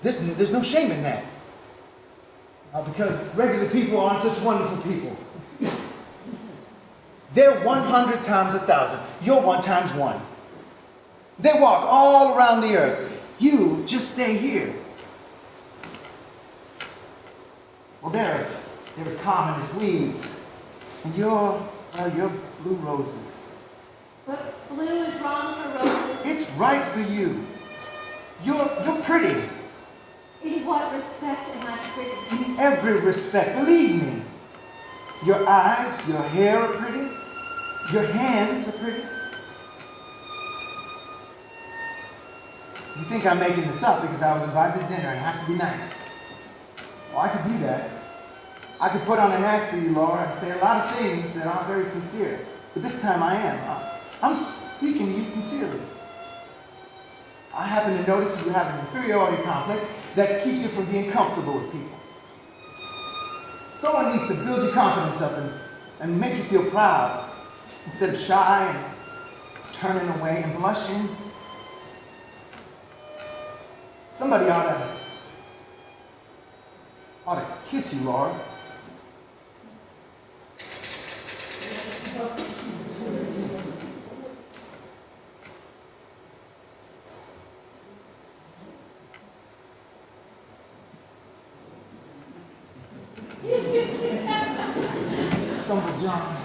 there's no shame in that. Because regular people aren't such wonderful people. They're 100 times 1,000. You're 1 times 1. They walk all around the earth. You just stay here. Well, they're as common as weeds. And you're blue roses. But blue is wrong for roses. It's right for you. You're pretty. In what respect am I pretty? In every respect, believe me. Your eyes, your hair are pretty. Your hands are pretty. You think I'm making this up because I was invited to dinner and have to be nice. Well, I could do that. I could put on an act for you, Laura, and say a lot of things that aren't very sincere. But this time I am. I'm speaking to you sincerely. I happen to notice you have an inferiority complex that keeps you from being comfortable with people. Someone needs to build your confidence up and make you feel proud instead of shy and turning away and blushing. Somebody ought to kiss you, Laura. Stumble John.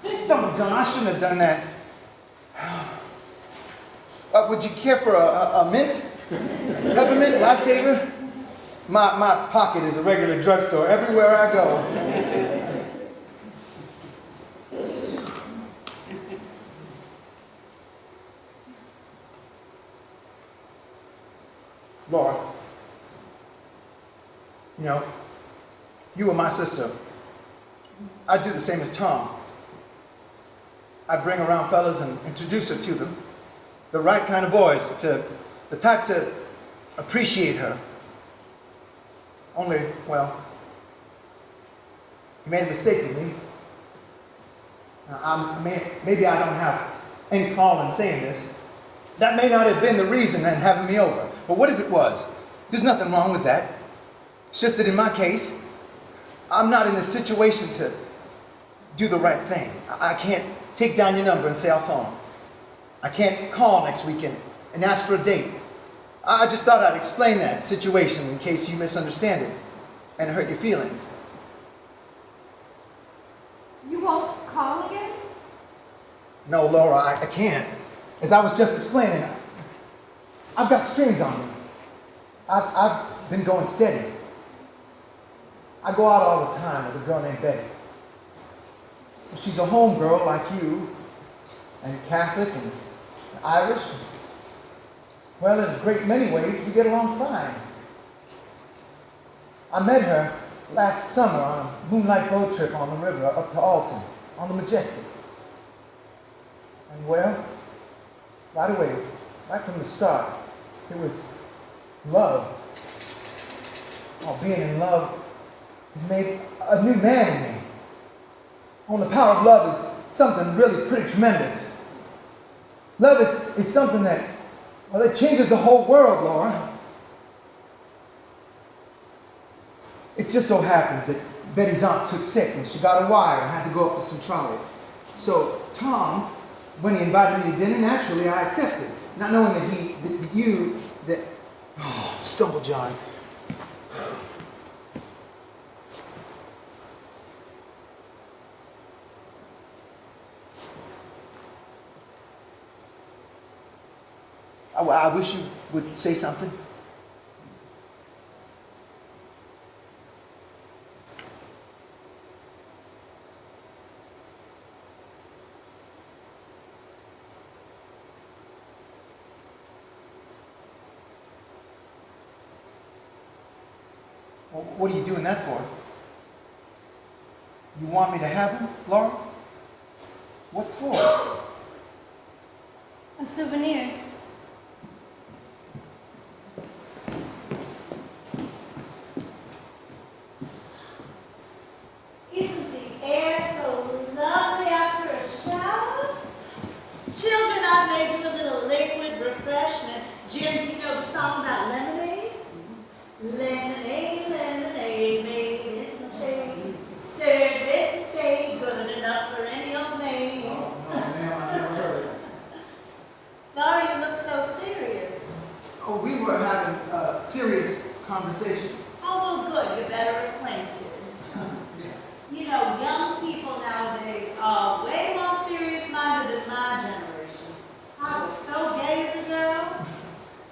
Stumble John, I shouldn't have done that. Would you care for a mint? Peppermint, lifesaver? My pocket is a regular drugstore everywhere I go. Laura, you know, you were my sister. I do the same as Tom. I bring around fellas and introduce her to them. The right kind of boys, the type to appreciate her. Only, well, you made a mistake with me. Maybe I don't have any call in saying this. That may not have been the reason in having me over. But what if it was? There's nothing wrong with that. It's just that in my case, I'm not in a situation to do the right thing. I can't take down your number and say I'll phone. I can't call next weekend and ask for a date. I just thought I'd explain that situation in case you misunderstand it and hurt your feelings. You won't call again? No, Laura, I can't. As I was just explaining, I've got strings on me. I've been going steady. I go out all the time with a girl named Betty. She's a home girl like you, and Catholic and Irish. Well, in a great many ways, we get along fine. I met her last summer on a moonlight boat trip on the river up to Alton, on the Majestic. And well, right away, right from the start, it was love. Oh, being in love has made a new man in me. Oh, the power of love is something really pretty tremendous. Love is something that, well, it changes the whole world, Laura. It just so happens that Betty's aunt took sick and she got a wire and had to go up to Centralia. So Tom, when he invited me to dinner, naturally I accepted, not knowing that Stumble John. I wish you would say something. Well, what are you doing that for? You want me to have him, Laura? What for? A souvenir. Isn't the air so lovely after a shower? Children, I made you a little liquid refreshment. Jim, do you know the song about lemonade? Lemonade, lemonade, made in the shade. Stirred with the spade, good enough for any old maid. Oh, no, ma'am, I never heard it. Laura, you look so serious. Oh, we were having a serious conversation. Oh, well, good. You're better acquainted. Yes. You know, young people nowadays are way more serious-minded than my generation. I was so gay as a girl.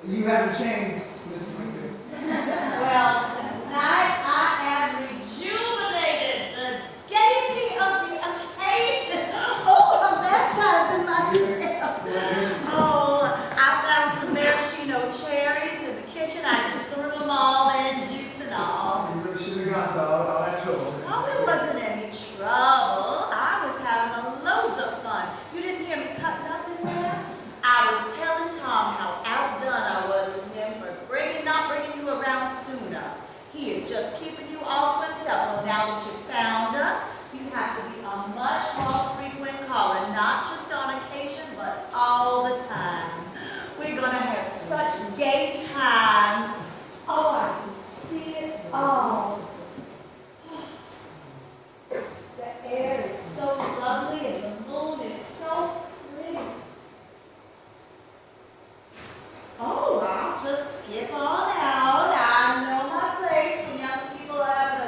You haven't changed, Mrs. Wingfield. Well, tonight I am rejuvenated. The gaiety of the occasion. Oh, I'm baptizing myself. Oh, I found some maraschino cherries in the kitchen. I just threw them all in, juice and all. You really shouldn't have gone to all that trouble. Oh, it wasn't any trouble. I was having loads of fun. You didn't hear me cutting up in there? I was telling Tom how outdone I was with him for not bringing you around sooner. He is just keeping you all to himself. Well, now that you've found us, you have to be a much more frequent caller, not just on occasion, but all the time. We're going to have such gay times. Oh, I can see it all. The air is so lovely and the moon is so pretty. Oh, I'll just skip on out. I know my place when young people have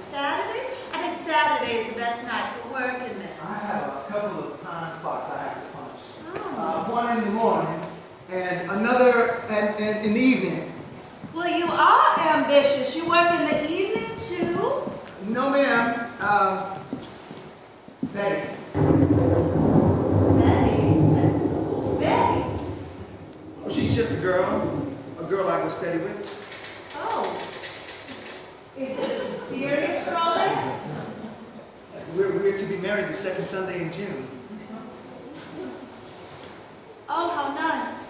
Saturdays? I think Saturday is the best night for work, isn't it? I have a couple of time clocks I have to punch. Oh. One in the morning and another and in the evening. Well, you are ambitious. You work in the evening, too? No, ma'am. Betty. Betty? Who's Betty? Oh, she's just a girl I go steady with. Oh. Is it a serious romance? We're to be married the second Sunday in June. Oh, how nice.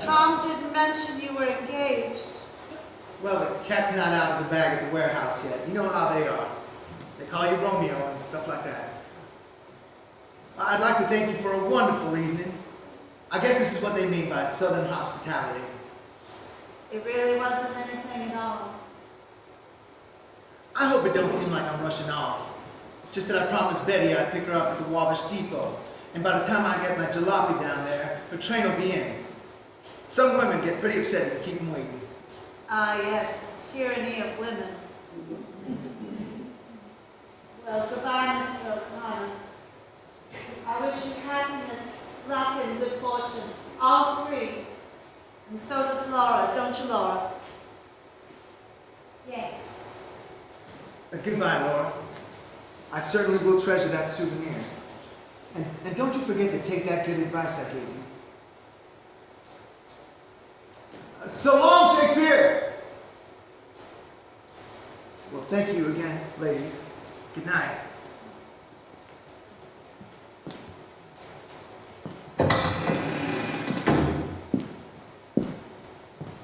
Tom didn't mention you were engaged. Well, the cat's not out of the bag at the warehouse yet. You know how they are. They call you Romeo and stuff like that. I'd like to thank you for a wonderful evening. I guess this is what they mean by Southern hospitality. It really wasn't anything at all. I hope it don't seem like I'm rushing off. It's just that I promised Betty I'd pick her up at the Wabash Depot. And by the time I get my jalopy down there, her train will be in. Some women get pretty upset if you keep them waiting. Ah, yes, the tyranny of women. Well, goodbye, Mr. O'Connor. I wish you happiness, luck, and good fortune. All three. And so does Laura, don't you, Laura? Yes. Goodbye, Laura. I certainly will treasure that souvenir. And don't you forget to take that good advice I gave you. So long, Shakespeare! Well, thank you again, ladies. Good night.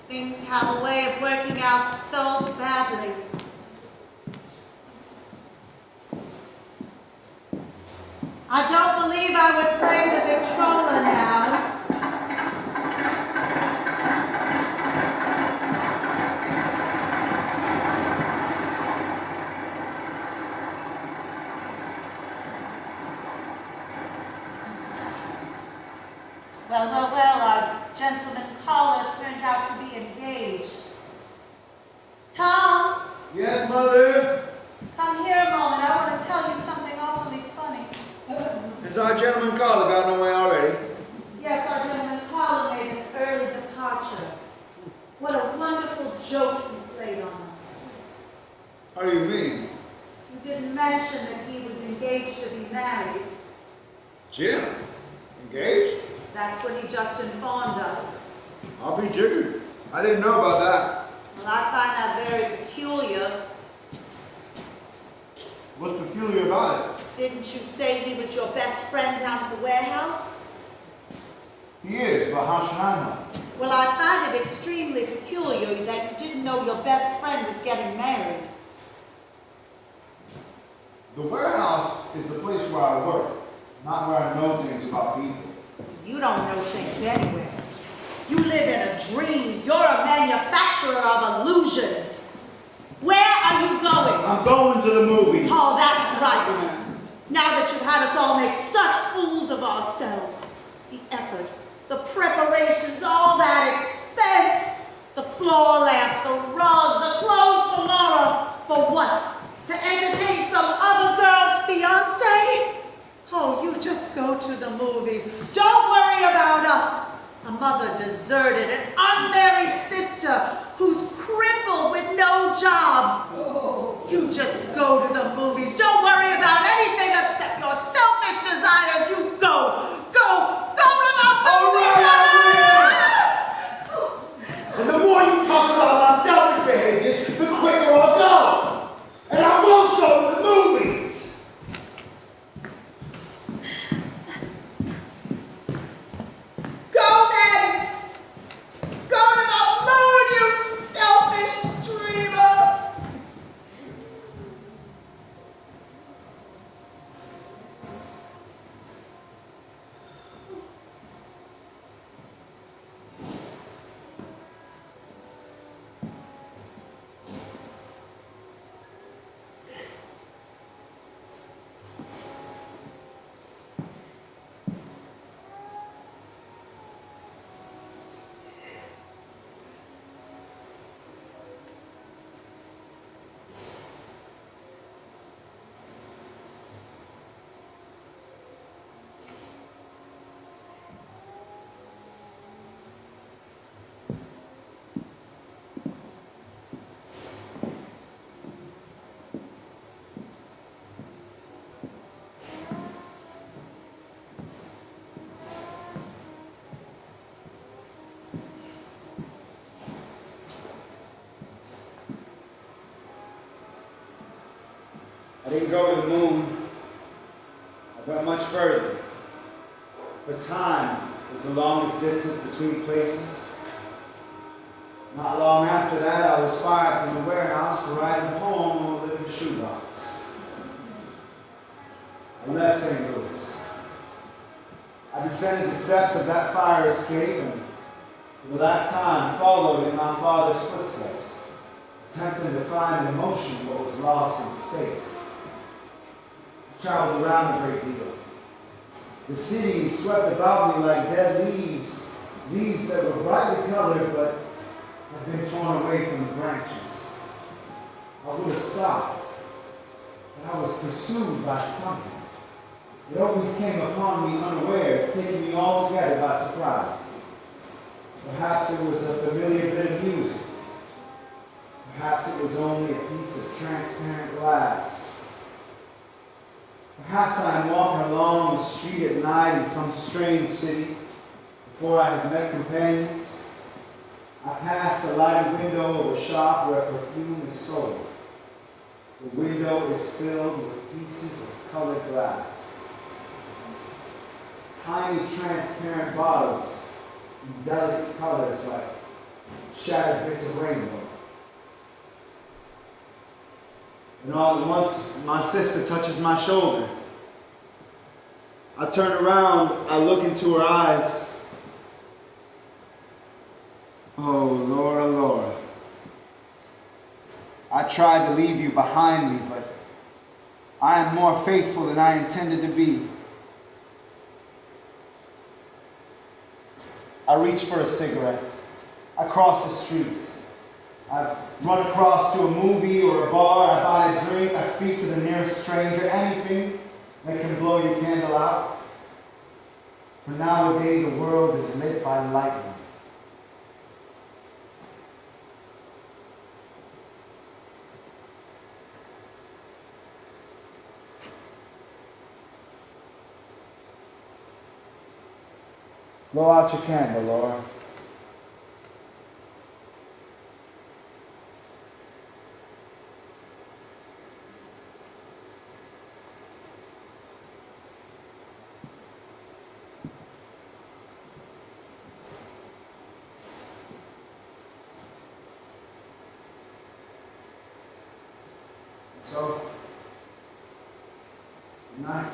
Things have a way of working out so badly. I don't believe I would play the Victrola now. Well, our gentleman caller turned out to be engaged. Tom, Yes, Mother? come here a moment. I want to tell you something awfully funny. Has our gentleman caller gotten away already? Yes, our gentleman caller made an early departure. What a wonderful joke he played on us. How do you mean? You didn't mention that he was engaged to be married. Jim? Engaged? That's what he just informed us. I'll be jiggered. I didn't know about that. Well, I find that very peculiar. What's peculiar about Didn't you say he was your best friend down at the warehouse? it? He is, but how should I know? Well, I find it extremely peculiar that you didn't know your best friend was getting married. The warehouse is the place where I work, not where I know things about people. You don't know things anywhere. You live in a dream. You're a manufacturer of illusions. Where are you going? I'm going to the movies. Oh, that's right. Now that you've had us all make such fools of ourselves, the effort, the preparations, all that expense, the floor lamp, the rug, the clothes for Laura, for what? To entertain some other girl's fiancé? Oh, you just go to the movies. Don't worry about us. A mother deserted, an unmarried sister who's crippled with no job. You just go to the movies. Don't worry about anything except your selfish desires. You go to the movies. And the more you talk about my selfish behaviors, the quicker I'll go. And I won't go to the movies. Go then! Go to the moon, you selfish dreamer! didn't go to the moon. I went much further. But time was the longest distance between places. Not long after that, I was fired from the warehouse for writing a poem on a living shoebox. I left St. Louis. I descended the steps of that fire escape and for the last time followed in my father's footsteps, attempting to find in motion what was lost in space. I traveled around a great deal. The city swept about me like dead leaves, leaves that were brightly colored but had been torn away from the branches. I would have stopped, but I was pursued by something. It always came upon me unawares, taking me altogether by surprise. Perhaps it was a familiar bit of music. Perhaps it was only a piece of transparent glass. Perhaps I am walking along the street at night in some strange city before I have met companions. I pass the lighted window of a shop where perfume is sold. The window is filled with pieces of colored glass. Tiny transparent bottles in delicate colors like shattered bits of rainbow. And all at once, my sister touches my shoulder. I turn around, I look into her eyes. Oh, Laura, Laura. I tried to leave you behind me, but I am more faithful than I intended to be. I reach for a cigarette. I cross the street. I run across to a movie or a bar. I buy a drink. I speak to the nearest stranger. Anything that can blow your candle out. For nowadays the world is lit by lightning. Blow out your candle, Laura. So, good night.